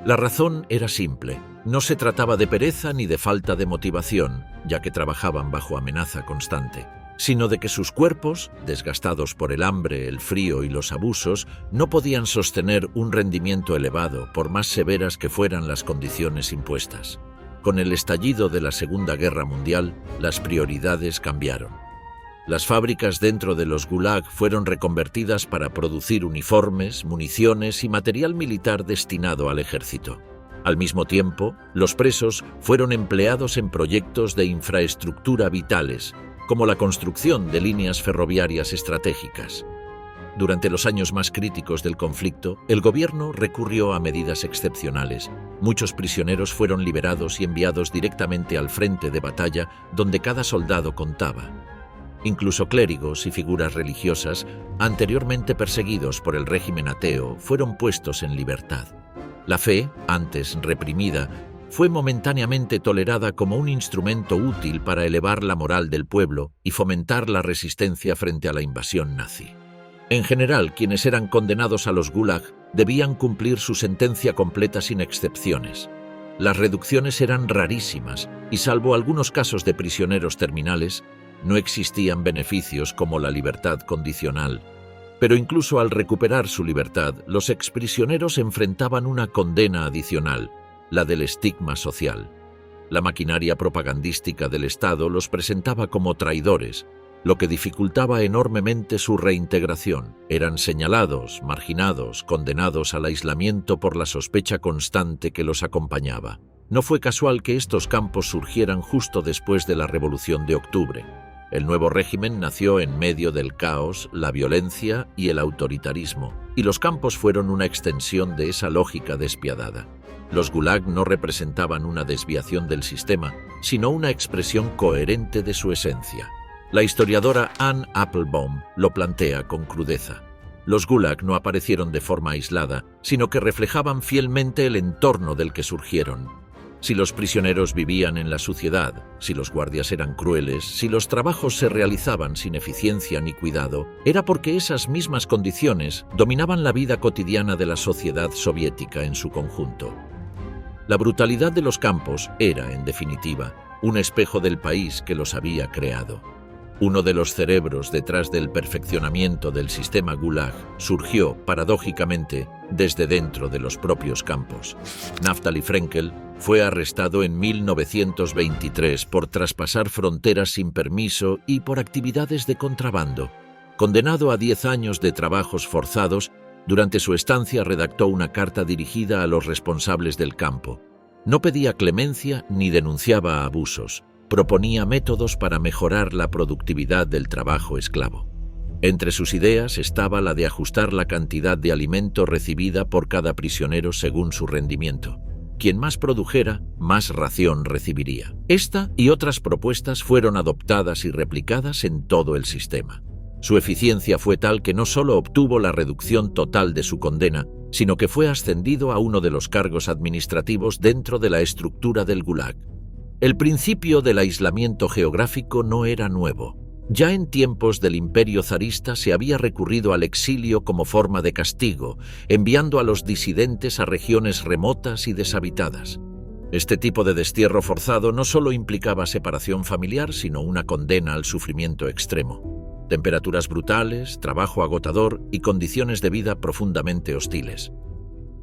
La razón era simple: no se trataba de pereza ni de falta de motivación, ya que trabajaban bajo amenaza constante, sino de que sus cuerpos, desgastados por el hambre, el frío y los abusos, no podían sostener un rendimiento elevado por más severas que fueran las condiciones impuestas. Con el estallido de la Segunda Guerra Mundial, las prioridades cambiaron. Las fábricas dentro de los gulag fueron reconvertidas para producir uniformes, municiones y material militar destinado al ejército. Al mismo tiempo, los presos fueron empleados en proyectos de infraestructura vitales, como la construcción de líneas ferroviarias estratégicas. Durante los años más críticos del conflicto, el gobierno recurrió a medidas excepcionales. Muchos prisioneros fueron liberados y enviados directamente al frente de batalla, donde cada soldado contaba. Incluso clérigos y figuras religiosas, anteriormente perseguidos por el régimen ateo, fueron puestos en libertad. La fe, antes reprimida, fue momentáneamente tolerada como un instrumento útil para elevar la moral del pueblo y fomentar la resistencia frente a la invasión nazi. En general, quienes eran condenados a los gulag debían cumplir su sentencia completa sin excepciones. Las reducciones eran rarísimas y, salvo algunos casos de prisioneros terminales, no existían beneficios como la libertad condicional. Pero incluso al recuperar su libertad, los exprisioneros enfrentaban una condena adicional: la del estigma social. La maquinaria propagandística del Estado los presentaba como traidores, lo que dificultaba enormemente su reintegración. Eran señalados, marginados, condenados al aislamiento por la sospecha constante que los acompañaba. No fue casual que estos campos surgieran justo después de la Revolución de Octubre. El nuevo régimen nació en medio del caos, la violencia y el autoritarismo, y los campos fueron una extensión de esa lógica despiadada. Los gulag no representaban una desviación del sistema, sino una expresión coherente de su esencia. La historiadora Anne Applebaum lo plantea con crudeza. Los gulag no aparecieron de forma aislada, sino que reflejaban fielmente el entorno del que surgieron. Si los prisioneros vivían en la suciedad, si los guardias eran crueles, si los trabajos se realizaban sin eficiencia ni cuidado, era porque esas mismas condiciones dominaban la vida cotidiana de la sociedad soviética en su conjunto. La brutalidad de los campos era, en definitiva, un espejo del país que los había creado. Uno de los cerebros detrás del perfeccionamiento del sistema Gulag surgió, paradójicamente, desde dentro de los propios campos. Naftali Frenkel fue arrestado en 1923 por traspasar fronteras sin permiso y por actividades de contrabando. Condenado a 10 años de trabajos forzados, durante su estancia redactó una carta dirigida a los responsables del campo. No pedía clemencia ni denunciaba abusos. Proponía métodos para mejorar la productividad del trabajo esclavo. Entre sus ideas estaba la de ajustar la cantidad de alimento recibida por cada prisionero según su rendimiento. Quien más produjera, más ración recibiría. Esta y otras propuestas fueron adoptadas y replicadas en todo el sistema. Su eficiencia fue tal que no solo obtuvo la reducción total de su condena, sino que fue ascendido a uno de los cargos administrativos dentro de la estructura del Gulag. El principio del aislamiento geográfico no era nuevo. Ya en tiempos del imperio zarista se había recurrido al exilio como forma de castigo, enviando a los disidentes a regiones remotas y deshabitadas. Este tipo de destierro forzado no solo implicaba separación familiar, sino una condena al sufrimiento extremo. Temperaturas brutales, trabajo agotador y condiciones de vida profundamente hostiles.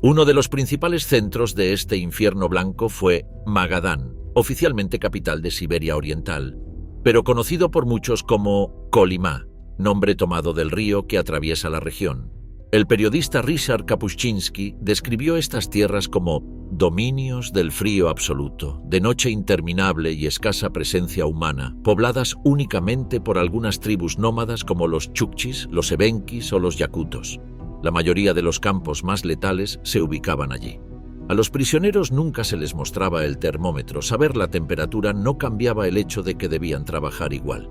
Uno de los principales centros de este infierno blanco fue Magadán, oficialmente capital de Siberia Oriental, pero conocido por muchos como Kolyma, nombre tomado del río que atraviesa la región. El periodista Ryszard Kapuscinski describió estas tierras como dominios del frío absoluto, de noche interminable y escasa presencia humana, pobladas únicamente por algunas tribus nómadas como los chukchis, los evenkis o los yakutos. La mayoría de los campos más letales se ubicaban allí. A los prisioneros nunca se les mostraba el termómetro. Saber la temperatura no cambiaba el hecho de que debían trabajar igual.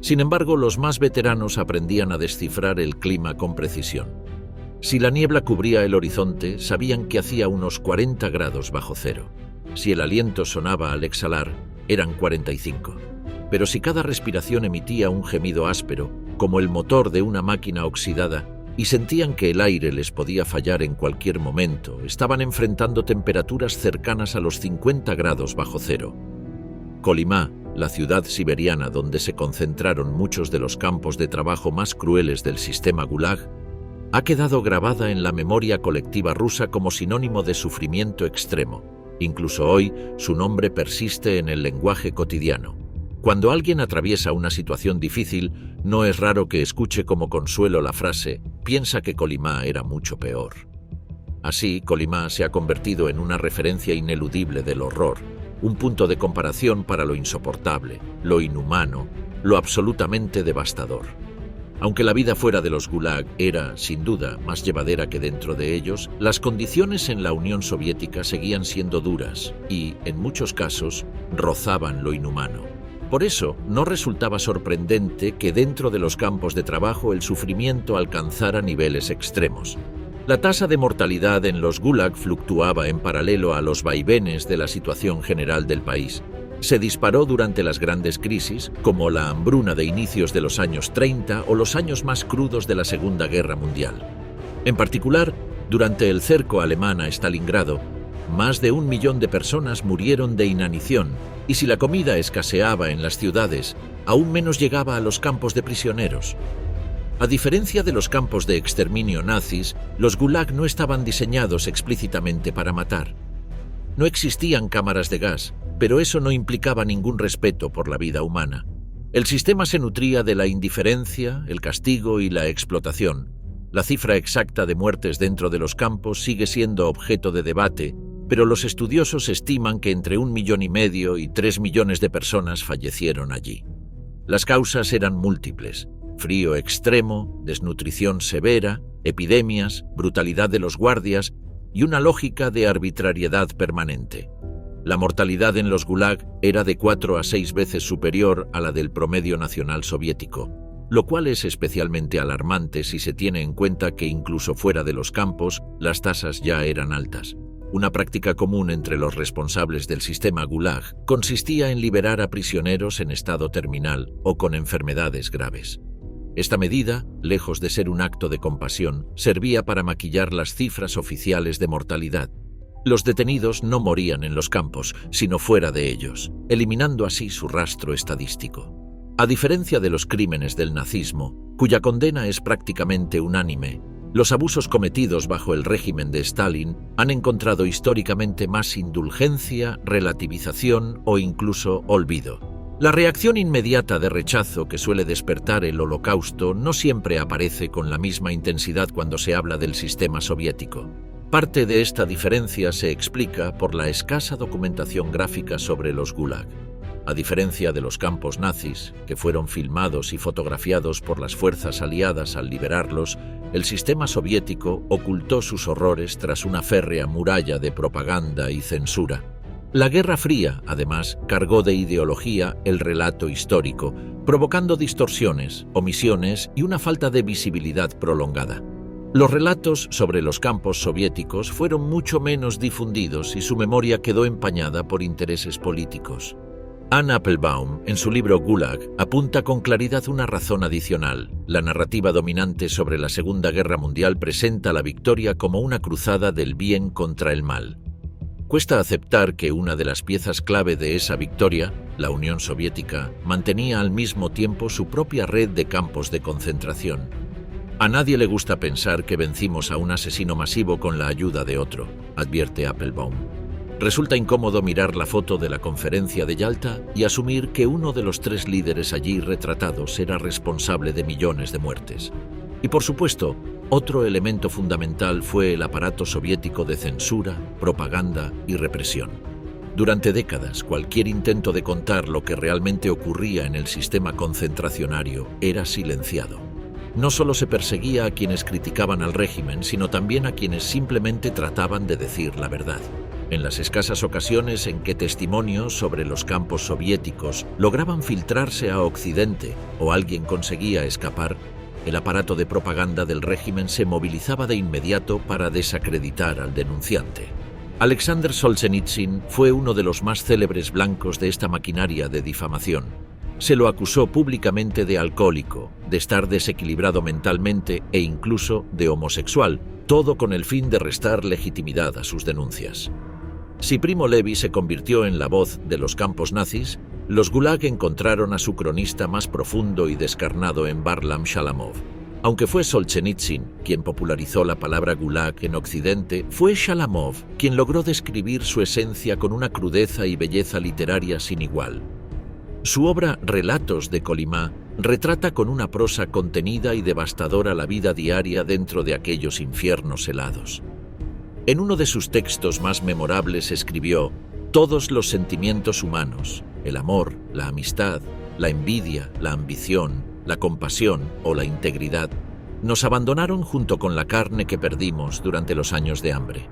Sin embargo, los más veteranos aprendían a descifrar el clima con precisión. Si la niebla cubría el horizonte, sabían que hacía unos 40 grados bajo cero. Si el aliento sonaba al exhalar, eran 45. Pero si cada respiración emitía un gemido áspero, como el motor de una máquina oxidada, y sentían que el aire les podía fallar en cualquier momento, estaban enfrentando temperaturas cercanas a los 50 grados bajo cero. Kolyma, la ciudad siberiana donde se concentraron muchos de los campos de trabajo más crueles del sistema Gulag, ha quedado grabada en la memoria colectiva rusa como sinónimo de sufrimiento extremo. Incluso hoy, su nombre persiste en el lenguaje cotidiano. Cuando alguien atraviesa una situación difícil, no es raro que escuche como consuelo la frase «piensa que Kolyma era mucho peor». Así, Kolyma se ha convertido en una referencia ineludible del horror, un punto de comparación para lo insoportable, lo inhumano, lo absolutamente devastador. Aunque la vida fuera de los Gulag era, sin duda, más llevadera que dentro de ellos, las condiciones en la Unión Soviética seguían siendo duras y, en muchos casos, rozaban lo inhumano. Por eso, no resultaba sorprendente que dentro de los campos de trabajo el sufrimiento alcanzara niveles extremos. La tasa de mortalidad en los Gulag fluctuaba en paralelo a los vaivenes de la situación general del país. Se disparó durante las grandes crisis, como la hambruna de inicios de los años 30 o los años más crudos de la Segunda Guerra Mundial. En particular, durante el cerco alemán a Stalingrado, más de 1 millón de personas murieron de inanición, y si la comida escaseaba en las ciudades, aún menos llegaba a los campos de prisioneros. A diferencia de los campos de exterminio nazis, los Gulag no estaban diseñados explícitamente para matar. No existían cámaras de gas, pero eso no implicaba ningún respeto por la vida humana. El sistema se nutría de la indiferencia, el castigo y la explotación. La cifra exacta de muertes dentro de los campos sigue siendo objeto de debate, pero los estudiosos estiman que entre 1,5 millones y 3 millones de personas fallecieron allí. Las causas eran múltiples: frío extremo, desnutrición severa, epidemias, brutalidad de los guardias y una lógica de arbitrariedad permanente. La mortalidad en los Gulag era de 4 a 6 veces superior a la del promedio nacional soviético, lo cual es especialmente alarmante si se tiene en cuenta que incluso fuera de los campos las tasas ya eran altas. Una práctica común entre los responsables del sistema Gulag consistía en liberar a prisioneros en estado terminal o con enfermedades graves. Esta medida, lejos de ser un acto de compasión, servía para maquillar las cifras oficiales de mortalidad. Los detenidos no morían en los campos, sino fuera de ellos, eliminando así su rastro estadístico. A diferencia de los crímenes del nazismo, cuya condena es prácticamente unánime, los abusos cometidos bajo el régimen de Stalin han encontrado históricamente más indulgencia, relativización o incluso olvido. La reacción inmediata de rechazo que suele despertar el Holocausto no siempre aparece con la misma intensidad cuando se habla del sistema soviético. Parte de esta diferencia se explica por la escasa documentación gráfica sobre los Gulag. A diferencia de los campos nazis, que fueron filmados y fotografiados por las fuerzas aliadas al liberarlos, el sistema soviético ocultó sus horrores tras una férrea muralla de propaganda y censura. La Guerra Fría, además, cargó de ideología el relato histórico, provocando distorsiones, omisiones y una falta de visibilidad prolongada. Los relatos sobre los campos soviéticos fueron mucho menos difundidos y su memoria quedó empañada por intereses políticos. Anne Applebaum, en su libro Gulag, apunta con claridad una razón adicional. La narrativa dominante sobre la Segunda Guerra Mundial presenta la victoria como una cruzada del bien contra el mal. Cuesta aceptar que una de las piezas clave de esa victoria, la Unión Soviética, mantenía al mismo tiempo su propia red de campos de concentración. A nadie le gusta pensar que vencimos a un asesino masivo con la ayuda de otro, advierte Applebaum. Resulta incómodo mirar la foto de la conferencia de Yalta y asumir que uno de los 3 líderes allí retratados era responsable de millones de muertes. Y por supuesto, otro elemento fundamental fue el aparato soviético de censura, propaganda y represión. Durante décadas, cualquier intento de contar lo que realmente ocurría en el sistema concentracionario era silenciado. No solo se perseguía a quienes criticaban al régimen, sino también a quienes simplemente trataban de decir la verdad. En las escasas ocasiones en que testimonios sobre los campos soviéticos lograban filtrarse a Occidente o alguien conseguía escapar, el aparato de propaganda del régimen se movilizaba de inmediato para desacreditar al denunciante. Alexander Solzhenitsyn fue uno de los más célebres blancos de esta maquinaria de difamación. Se lo acusó públicamente de alcohólico, de estar desequilibrado mentalmente e incluso de homosexual, todo con el fin de restar legitimidad a sus denuncias. Si Primo Levi se convirtió en la voz de los campos nazis, los Gulag encontraron a su cronista más profundo y descarnado en Varlam Shalamov. Aunque fue Solzhenitsyn quien popularizó la palabra Gulag en Occidente, fue Shalamov quien logró describir su esencia con una crudeza y belleza literaria sin igual. Su obra Relatos de Kolyma retrata con una prosa contenida y devastadora la vida diaria dentro de aquellos infiernos helados. En uno de sus textos más memorables escribió: «Todos los sentimientos humanos, el amor, la amistad, la envidia, la ambición, la compasión o la integridad, nos abandonaron junto con la carne que perdimos durante los años de hambre.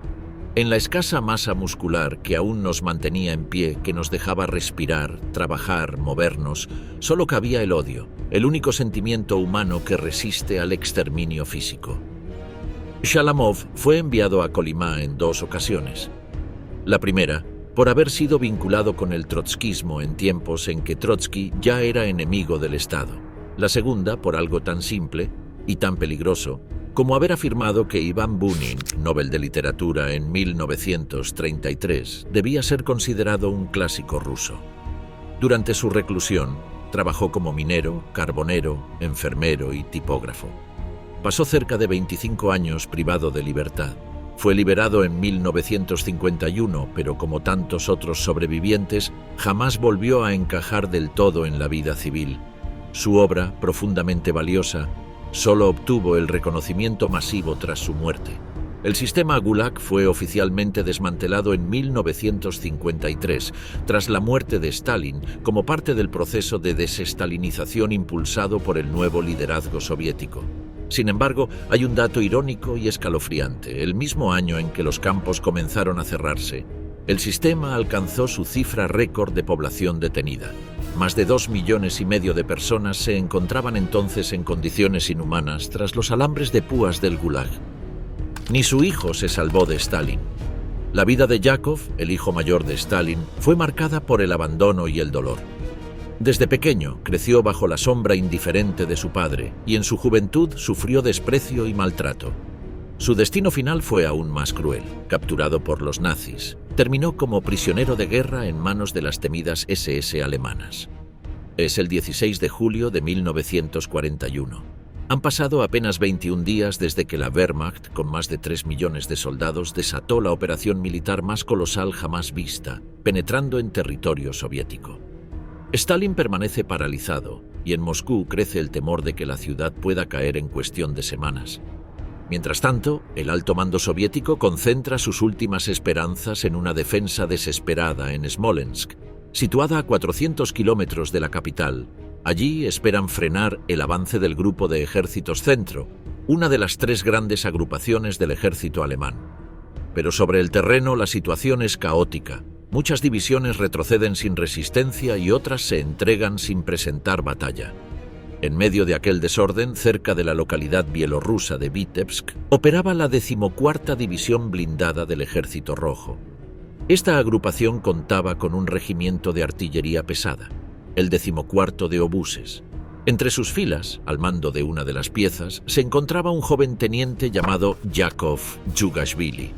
En la escasa masa muscular que aún nos mantenía en pie, que nos dejaba respirar, trabajar, movernos, solo cabía el odio, el único sentimiento humano que resiste al exterminio físico». Shalamov fue enviado a Kolyma en 2 ocasiones. La primera, por haber sido vinculado con el trotskismo en tiempos en que Trotsky ya era enemigo del Estado. La segunda, por algo tan simple y tan peligroso como haber afirmado que Iván Bunin, Nobel de Literatura en 1933, debía ser considerado un clásico ruso. Durante su reclusión, trabajó como minero, carbonero, enfermero y tipógrafo. Pasó cerca de 25 años privado de libertad. Fue liberado en 1951, pero como tantos otros sobrevivientes, jamás volvió a encajar del todo en la vida civil. Su obra, profundamente valiosa, solo obtuvo el reconocimiento masivo tras su muerte. El sistema Gulag fue oficialmente desmantelado en 1953, tras la muerte de Stalin, como parte del proceso de desestalinización impulsado por el nuevo liderazgo soviético. Sin embargo, hay un dato irónico y escalofriante. El mismo año en que los campos comenzaron a cerrarse, el sistema alcanzó su cifra récord de población detenida. Más de 2,5 millones de personas se encontraban entonces en condiciones inhumanas tras los alambres de púas del Gulag. Ni su hijo se salvó de Stalin. La vida de Yakov, el hijo mayor de Stalin, fue marcada por el abandono y el dolor. Desde pequeño creció bajo la sombra indiferente de su padre y en su juventud sufrió desprecio y maltrato. Su destino final fue aún más cruel. Capturado por los nazis, terminó como prisionero de guerra en manos de las temidas SS alemanas. Es el 16 de julio de 1941. Han pasado apenas 21 días desde que la Wehrmacht, con más de 3 millones de soldados, desató la operación militar más colosal jamás vista, penetrando en territorio soviético. Stalin permanece paralizado y en Moscú crece el temor de que la ciudad pueda caer en cuestión de semanas. Mientras tanto, el alto mando soviético concentra sus últimas esperanzas en una defensa desesperada en Smolensk, situada a 400 kilómetros de la capital. Allí esperan frenar el avance del Grupo de Ejércitos Centro, una de las 3 grandes agrupaciones del ejército alemán. Pero sobre el terreno la situación es caótica. Muchas divisiones retroceden sin resistencia y otras se entregan sin presentar batalla. En medio de aquel desorden, cerca de la localidad bielorrusa de Vitebsk, operaba la 14ª División Blindada del Ejército Rojo. Esta agrupación contaba con un regimiento de artillería pesada, el 14º de obuses. Entre sus filas, al mando de una de las piezas, se encontraba un joven teniente llamado Yakov Djugashvili.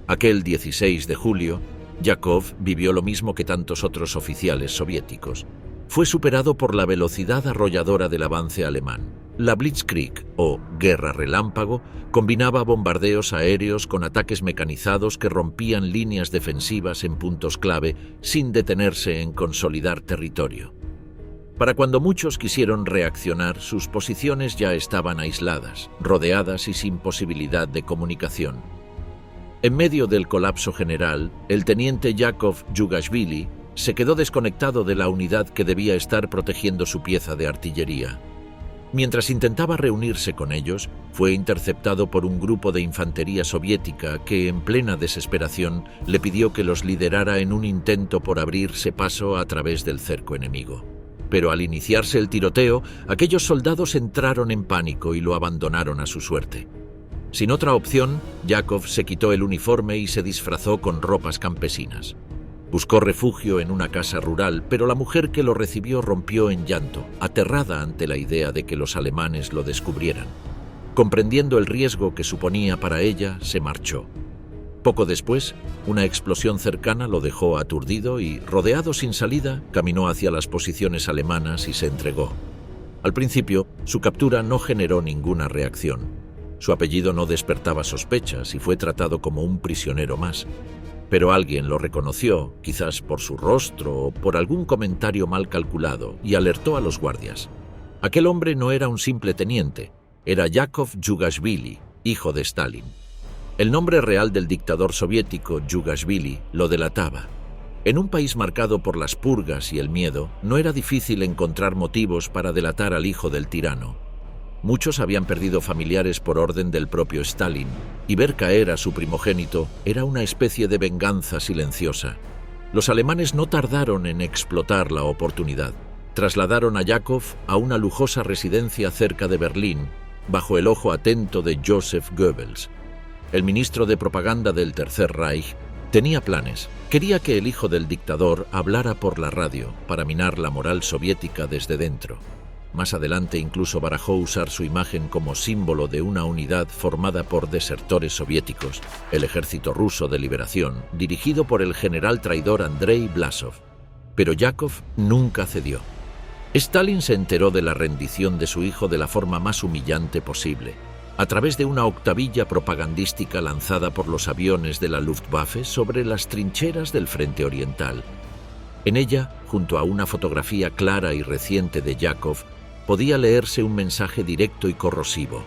Aquel 16 de julio, Yakov vivió lo mismo que tantos otros oficiales soviéticos. Fue superado por la velocidad arrolladora del avance alemán. La Blitzkrieg, o guerra relámpago, combinaba bombardeos aéreos con ataques mecanizados que rompían líneas defensivas en puntos clave sin detenerse en consolidar territorio. Para cuando muchos quisieron reaccionar, sus posiciones ya estaban aisladas, rodeadas y sin posibilidad de comunicación. En medio del colapso general, el teniente Yakov Djugashvili se quedó desconectado de la unidad que debía estar protegiendo su pieza de artillería. Mientras intentaba reunirse con ellos, fue interceptado por un grupo de infantería soviética que, en plena desesperación, le pidió que los liderara en un intento por abrirse paso a través del cerco enemigo. Pero al iniciarse el tiroteo, aquellos soldados entraron en pánico y lo abandonaron a su suerte. Sin otra opción, Yakov se quitó el uniforme y se disfrazó con ropas campesinas. Buscó refugio en una casa rural, pero la mujer que lo recibió rompió en llanto, aterrada ante la idea de que los alemanes lo descubrieran. Comprendiendo el riesgo que suponía para ella, se marchó. Poco después, una explosión cercana lo dejó aturdido y, rodeado sin salida, caminó hacia las posiciones alemanas y se entregó. Al principio, su captura no generó ninguna reacción. Su apellido no despertaba sospechas y fue tratado como un prisionero más. Pero alguien lo reconoció, quizás por su rostro o por algún comentario mal calculado, y alertó a los guardias. Aquel hombre no era un simple teniente, era Yakov Djugashvili, hijo de Stalin. El nombre real del dictador soviético, Djugashvili, lo delataba. En un país marcado por las purgas y el miedo, no era difícil encontrar motivos para delatar al hijo del tirano. Muchos habían perdido familiares por orden del propio Stalin, y ver caer a su primogénito era una especie de venganza silenciosa. Los alemanes no tardaron en explotar la oportunidad. Trasladaron a Yakov a una lujosa residencia cerca de Berlín, bajo el ojo atento de Joseph Goebbels. El ministro de propaganda del Tercer Reich tenía planes. Quería que el hijo del dictador hablara por la radio para minar la moral soviética desde dentro. Más adelante incluso barajó usar su imagen como símbolo de una unidad formada por desertores soviéticos, el Ejército Ruso de Liberación, dirigido por el general traidor Andrei Blasov. Pero Yakov nunca cedió. Stalin se enteró de la rendición de su hijo de la forma más humillante posible, a través de una octavilla propagandística lanzada por los aviones de la Luftwaffe sobre las trincheras del frente oriental. En ella, junto a una fotografía clara y reciente de Yakov, podía leerse un mensaje directo y corrosivo.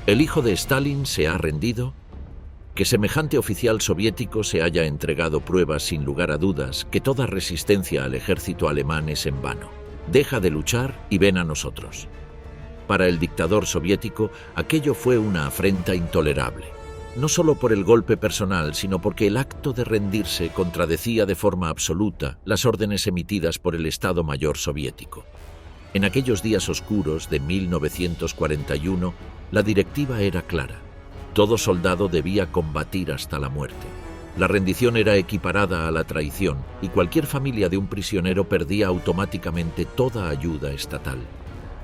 ¿El hijo de Stalin se ha rendido? Que semejante oficial soviético se haya entregado pruebas sin lugar a dudas que toda resistencia al ejército alemán es en vano. Deja de luchar y ven a nosotros. Para el dictador soviético, aquello fue una afrenta intolerable. No solo por el golpe personal, sino porque el acto de rendirse contradecía de forma absoluta las órdenes emitidas por el Estado Mayor soviético. En aquellos días oscuros de 1941, la directiva era clara. Todo soldado debía combatir hasta la muerte. La rendición era equiparada a la traición y cualquier familia de un prisionero perdía automáticamente toda ayuda estatal.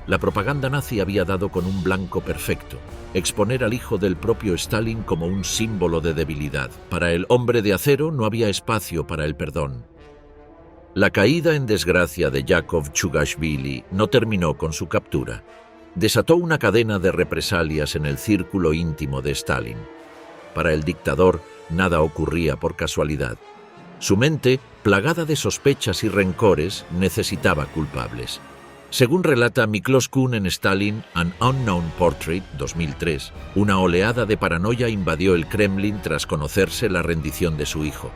La propaganda nazi había dado con un blanco perfecto: exponer al hijo del propio Stalin como un símbolo de debilidad. Para el hombre de acero no había espacio para el perdón. La caída en desgracia de Yakov Chugashvili no terminó con su captura. Desató una cadena de represalias en el círculo íntimo de Stalin. Para el dictador, nada ocurría por casualidad. Su mente, plagada de sospechas y rencores, necesitaba culpables. Según relata Miklos Kun en Stalin, An Unknown Portrait, 2003, una oleada de paranoia invadió el Kremlin tras conocerse la rendición de su hijo.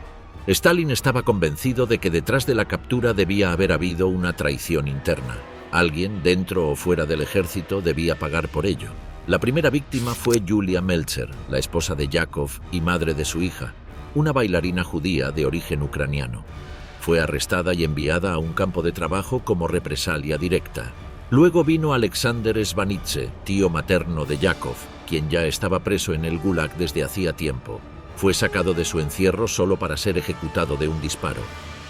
Stalin estaba convencido de que detrás de la captura debía haber habido una traición interna. Alguien, dentro o fuera del ejército, debía pagar por ello. La primera víctima fue Yulia Meltzer, la esposa de Yakov y madre de su hija, una bailarina judía de origen ucraniano. Fue arrestada y enviada a un campo de trabajo como represalia directa. Luego vino Alexander Svanidze, tío materno de Yakov, quien ya estaba preso en el Gulag desde hacía tiempo. Fue sacado de su encierro solo para ser ejecutado de un disparo.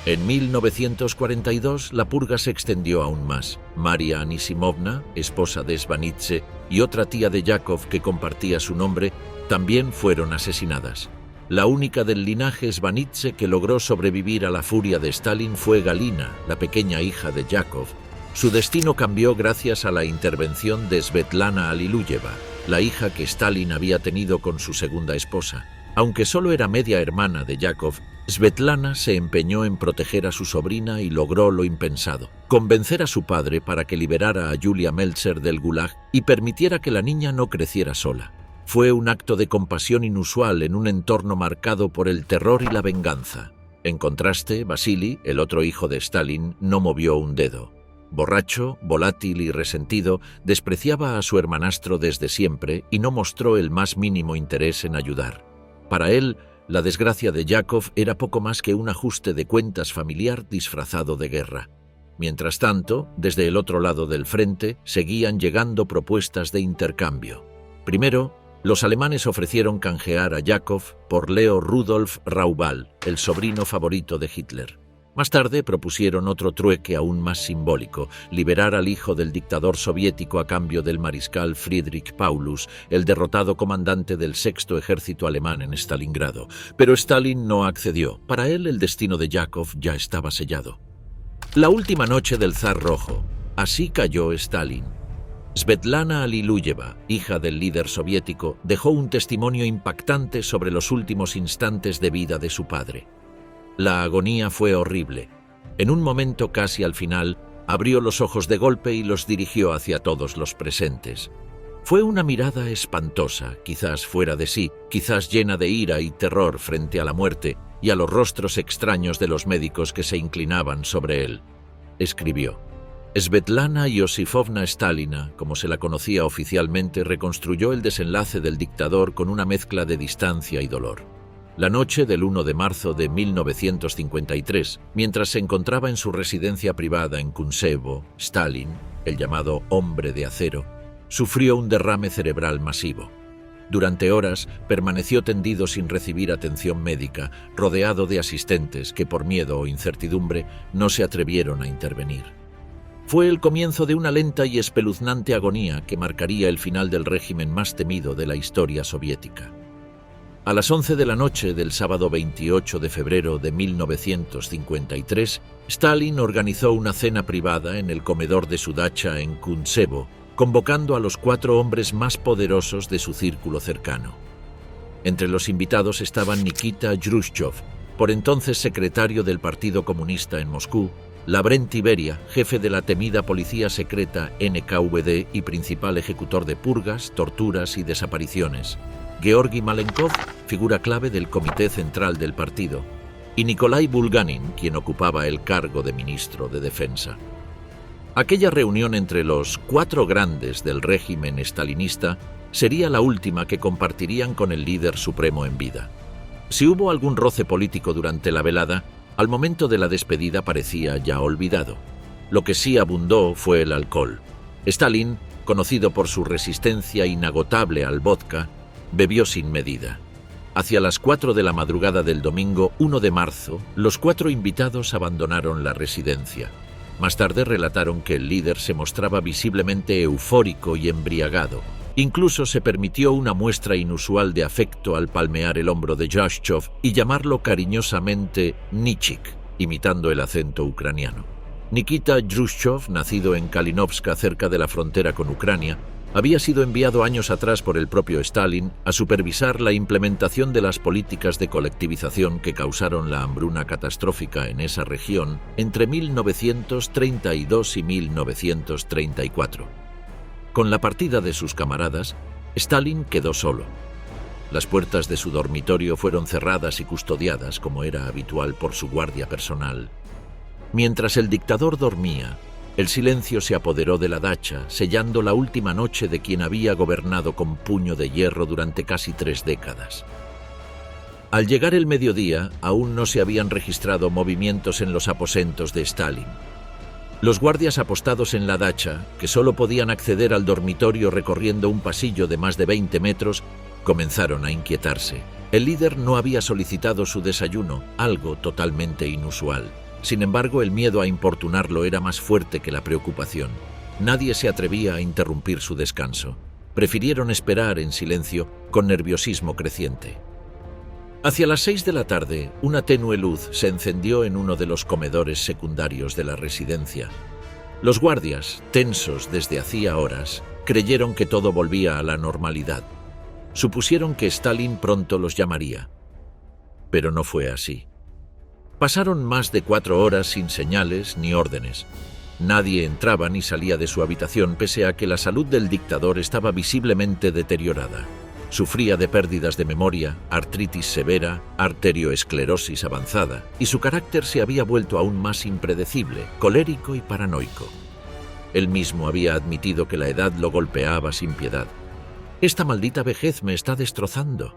En 1942, la purga se extendió aún más. Maria Anisimovna, esposa de Svanidze, y otra tía de Yakov que compartía su nombre, también fueron asesinadas. La única del linaje Svanidze que logró sobrevivir a la furia de Stalin fue Galina, la pequeña hija de Yakov. Su destino cambió gracias a la intervención de Svetlana Alliluyeva, la hija que Stalin había tenido con su segunda esposa. Aunque solo era media hermana de Yakov, Svetlana se empeñó en proteger a su sobrina y logró lo impensado: convencer a su padre para que liberara a Yulia Meltzer del Gulag y permitiera que la niña no creciera sola. Fue un acto de compasión inusual en un entorno marcado por el terror y la venganza. En contraste, Vasily, el otro hijo de Stalin, no movió un dedo. Borracho, volátil y resentido, despreciaba a su hermanastro desde siempre y no mostró el más mínimo interés en ayudar. Para él, la desgracia de Yakov era poco más que un ajuste de cuentas familiar disfrazado de guerra. Mientras tanto, desde el otro lado del frente, seguían llegando propuestas de intercambio. Primero, los alemanes ofrecieron canjear a Yakov por Leo Rudolf Raubal, el sobrino favorito de Hitler. Más tarde propusieron otro trueque aún más simbólico: liberar al hijo del dictador soviético a cambio del mariscal Friedrich Paulus, el derrotado comandante del sexto ejército alemán en Stalingrado. Pero Stalin no accedió. Para él, el destino de Yakov ya estaba sellado. La última noche del zar rojo. Así cayó Stalin. Svetlana Alliluyeva, hija del líder soviético, dejó un testimonio impactante sobre los últimos instantes de vida de su padre. La agonía fue horrible. En un momento casi al final, abrió los ojos de golpe y los dirigió hacia todos los presentes. Fue una mirada espantosa, quizás fuera de sí, quizás llena de ira y terror frente a la muerte y a los rostros extraños de los médicos que se inclinaban sobre él. Escribió: Svetlana Iosifovna Stalina, como se la conocía oficialmente, reconstruyó el desenlace del dictador con una mezcla de distancia y dolor. La noche del 1 de marzo de 1953, mientras se encontraba en su residencia privada en Kuntsevo, Stalin, el llamado hombre de acero, sufrió un derrame cerebral masivo. Durante horas permaneció tendido sin recibir atención médica, rodeado de asistentes que, por miedo o incertidumbre, no se atrevieron a intervenir. Fue el comienzo de una lenta y espeluznante agonía que marcaría el final del régimen más temido de la historia soviética. A las 11 de la noche del sábado 28 de febrero de 1953, Stalin organizó una cena privada en el comedor de su dacha en Kuntsevo, convocando a los 4 hombres más poderosos de su círculo cercano. Entre los invitados estaban Nikita Khrushchev, por entonces secretario del Partido Comunista en Moscú, Lavrenti Beria, jefe de la temida policía secreta NKVD y principal ejecutor de purgas, torturas y desapariciones. Georgi Malenkov, figura clave del Comité Central del partido. Y Nikolai Bulganin, quien ocupaba el cargo de ministro de Defensa. Aquella reunión entre los 4 grandes del régimen estalinista sería la última que compartirían con el líder supremo en vida. Si hubo algún roce político durante la velada, al momento de la despedida parecía ya olvidado. Lo que sí abundó fue el alcohol. Stalin, conocido por su resistencia inagotable al vodka, bebió sin medida. Hacia las 4 de la madrugada del domingo 1 de marzo, los 4 invitados abandonaron la residencia. Más tarde relataron que el líder se mostraba visiblemente eufórico y embriagado. Incluso se permitió una muestra inusual de afecto al palmear el hombro de Yashchov y llamarlo cariñosamente Nichik, imitando el acento ucraniano. Nikita Khrushchev, nacido en Kalinovska, cerca de la frontera con Ucrania, había sido enviado años atrás por el propio Stalin a supervisar la implementación de las políticas de colectivización que causaron la hambruna catastrófica en esa región entre 1932 y 1934. Con la partida de sus camaradas, Stalin quedó solo. Las puertas de su dormitorio fueron cerradas y custodiadas, como era habitual, por su guardia personal. Mientras el dictador dormía, el silencio se apoderó de la dacha, sellando la última noche de quien había gobernado con puño de hierro durante casi 3 décadas. Al llegar el mediodía, aún no se habían registrado movimientos en los aposentos de Stalin. Los guardias apostados en la dacha, que solo podían acceder al dormitorio recorriendo un pasillo de más de 20 metros, comenzaron a inquietarse. El líder no había solicitado su desayuno, algo totalmente inusual. Sin embargo, el miedo a importunarlo era más fuerte que la preocupación. Nadie se atrevía a interrumpir su descanso. Prefirieron esperar en silencio, con nerviosismo creciente. Hacia las 6 de la tarde, una tenue luz se encendió en uno de los comedores secundarios de la residencia. Los guardias, tensos desde hacía horas, creyeron que todo volvía a la normalidad. Supusieron que Stalin pronto los llamaría. Pero no fue así. Pasaron más de 4 horas sin señales ni órdenes. Nadie entraba ni salía de su habitación, pese a que la salud del dictador estaba visiblemente deteriorada. Sufría de pérdidas de memoria, artritis severa, arterioesclerosis avanzada, y su carácter se había vuelto aún más impredecible, colérico y paranoico. Él mismo había admitido que la edad lo golpeaba sin piedad. «Esta maldita vejez me está destrozando»,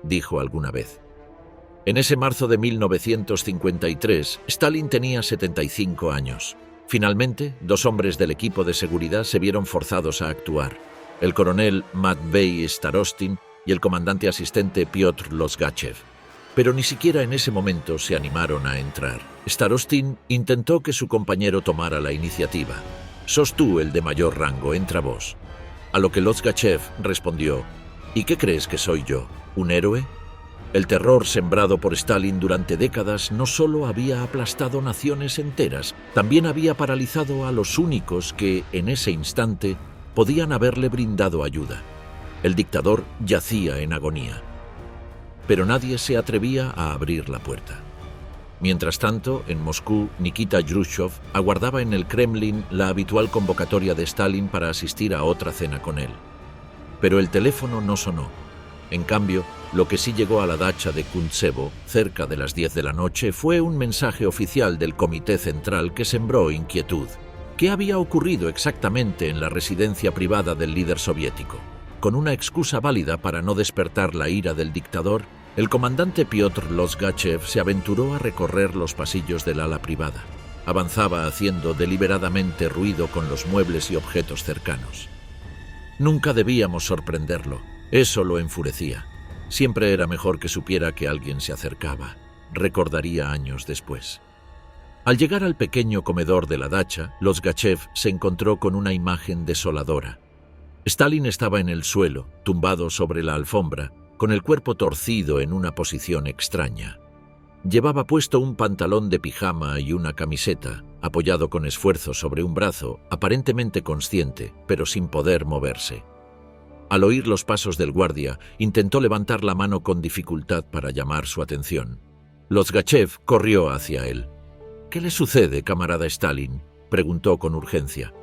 dijo alguna vez. En ese marzo de 1953, Stalin tenía 75 años. Finalmente, 2 hombres del equipo de seguridad se vieron forzados a actuar: el coronel Matvei Starostin y el comandante asistente Piotr Lozgachev. Pero ni siquiera en ese momento se animaron a entrar. Starostin intentó que su compañero tomara la iniciativa. «Sos tú el de mayor rango, entra vos». A lo que Lozgachev respondió: «¿Y qué crees que soy yo? ¿Un héroe?». El terror sembrado por Stalin durante décadas no solo había aplastado naciones enteras, también había paralizado a los únicos que, en ese instante, podían haberle brindado ayuda. El dictador yacía en agonía. Pero nadie se atrevía a abrir la puerta. Mientras tanto, en Moscú, Nikita Khrushchev aguardaba en el Kremlin la habitual convocatoria de Stalin para asistir a otra cena con él. Pero el teléfono no sonó. En cambio, lo que sí llegó a la dacha de Kuntsevo, cerca de las 10 de la noche, fue un mensaje oficial del Comité Central que sembró inquietud. ¿Qué había ocurrido exactamente en la residencia privada del líder soviético? Con una excusa válida para no despertar la ira del dictador, el comandante Piotr Lozgachev se aventuró a recorrer los pasillos del ala privada. Avanzaba haciendo deliberadamente ruido con los muebles y objetos cercanos. Nunca debíamos sorprenderlo. Eso lo enfurecía. Siempre era mejor que supiera que alguien se acercaba, recordaría años después. Al llegar al pequeño comedor de la dacha, Lozgachev se encontró con una imagen desoladora. Stalin estaba en el suelo, tumbado sobre la alfombra, con el cuerpo torcido en una posición extraña. Llevaba puesto un pantalón de pijama y una camiseta, apoyado con esfuerzo sobre un brazo, aparentemente consciente, pero sin poder moverse. Al oír los pasos del guardia, intentó levantar la mano con dificultad para llamar su atención. Lozgachev corrió hacia él. «¿Qué le sucede, camarada Stalin?», preguntó con urgencia.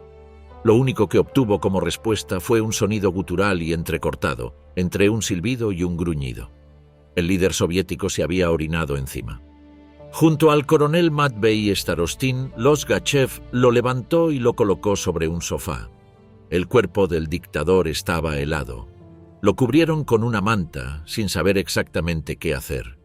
Lo único que obtuvo como respuesta fue un sonido gutural y entrecortado, entre un silbido y un gruñido. El líder soviético se había orinado encima. Junto al coronel Matvei Starostin, Losgachev lo levantó y lo colocó sobre un sofá. El cuerpo del dictador estaba helado. Lo cubrieron con una manta, sin saber exactamente qué hacer.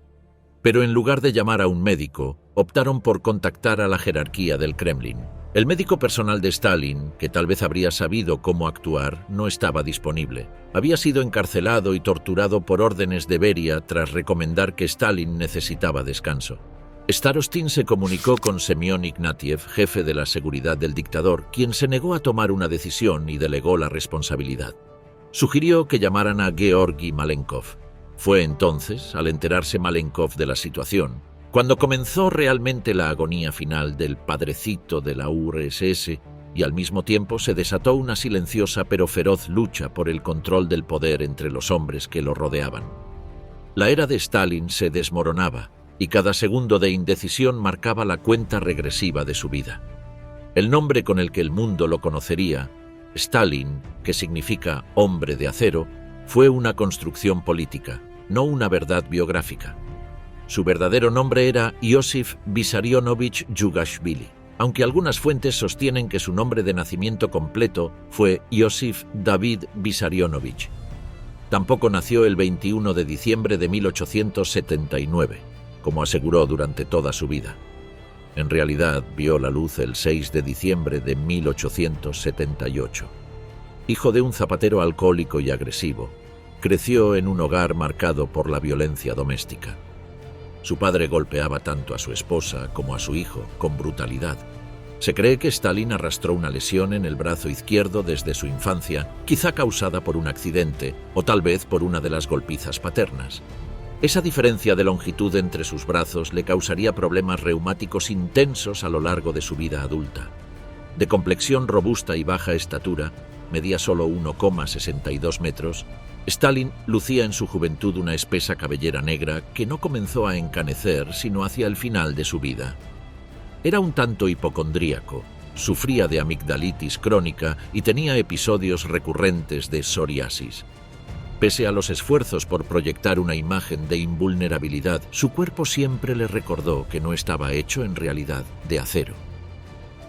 Pero en lugar de llamar a un médico, optaron por contactar a la jerarquía del Kremlin. El médico personal de Stalin, que tal vez habría sabido cómo actuar, no estaba disponible. Había sido encarcelado y torturado por órdenes de Beria tras recomendar que Stalin necesitaba descanso. Starostin se comunicó con Semyon Ignatiev, jefe de la seguridad del dictador, quien se negó a tomar una decisión y delegó la responsabilidad. Sugirió que llamaran a Georgi Malenkov. Fue entonces, al enterarse Malenkov de la situación, cuando comenzó realmente la agonía final del padrecito de la URSS y al mismo tiempo se desató una silenciosa pero feroz lucha por el control del poder entre los hombres que lo rodeaban. La era de Stalin se desmoronaba y cada segundo de indecisión marcaba la cuenta regresiva de su vida. El nombre con el que el mundo lo conocería, Stalin, que significa hombre de acero, fue una construcción política, no una verdad biográfica. Su verdadero nombre era Iosif Vissarionovich Yugashvili, aunque algunas fuentes sostienen que su nombre de nacimiento completo fue Iosif David Vissarionovich. Tampoco nació el 21 de diciembre de 1879, como aseguró durante toda su vida. En realidad, vio la luz el 6 de diciembre de 1878. Hijo de un zapatero alcohólico y agresivo, creció en un hogar marcado por la violencia doméstica. Su padre golpeaba tanto a su esposa como a su hijo, con brutalidad. Se cree que Stalin arrastró una lesión en el brazo izquierdo desde su infancia, quizá causada por un accidente o tal vez por una de las golpizas paternas. Esa diferencia de longitud entre sus brazos le causaría problemas reumáticos intensos a lo largo de su vida adulta. De complexión robusta y baja estatura, medía solo 1,62 metros, Stalin lucía en su juventud una espesa cabellera negra que no comenzó a encanecer sino hacia el final de su vida. Era un tanto hipocondríaco, sufría de amigdalitis crónica y tenía episodios recurrentes de psoriasis. Pese a los esfuerzos por proyectar una imagen de invulnerabilidad, su cuerpo siempre le recordó que no estaba hecho en realidad de acero.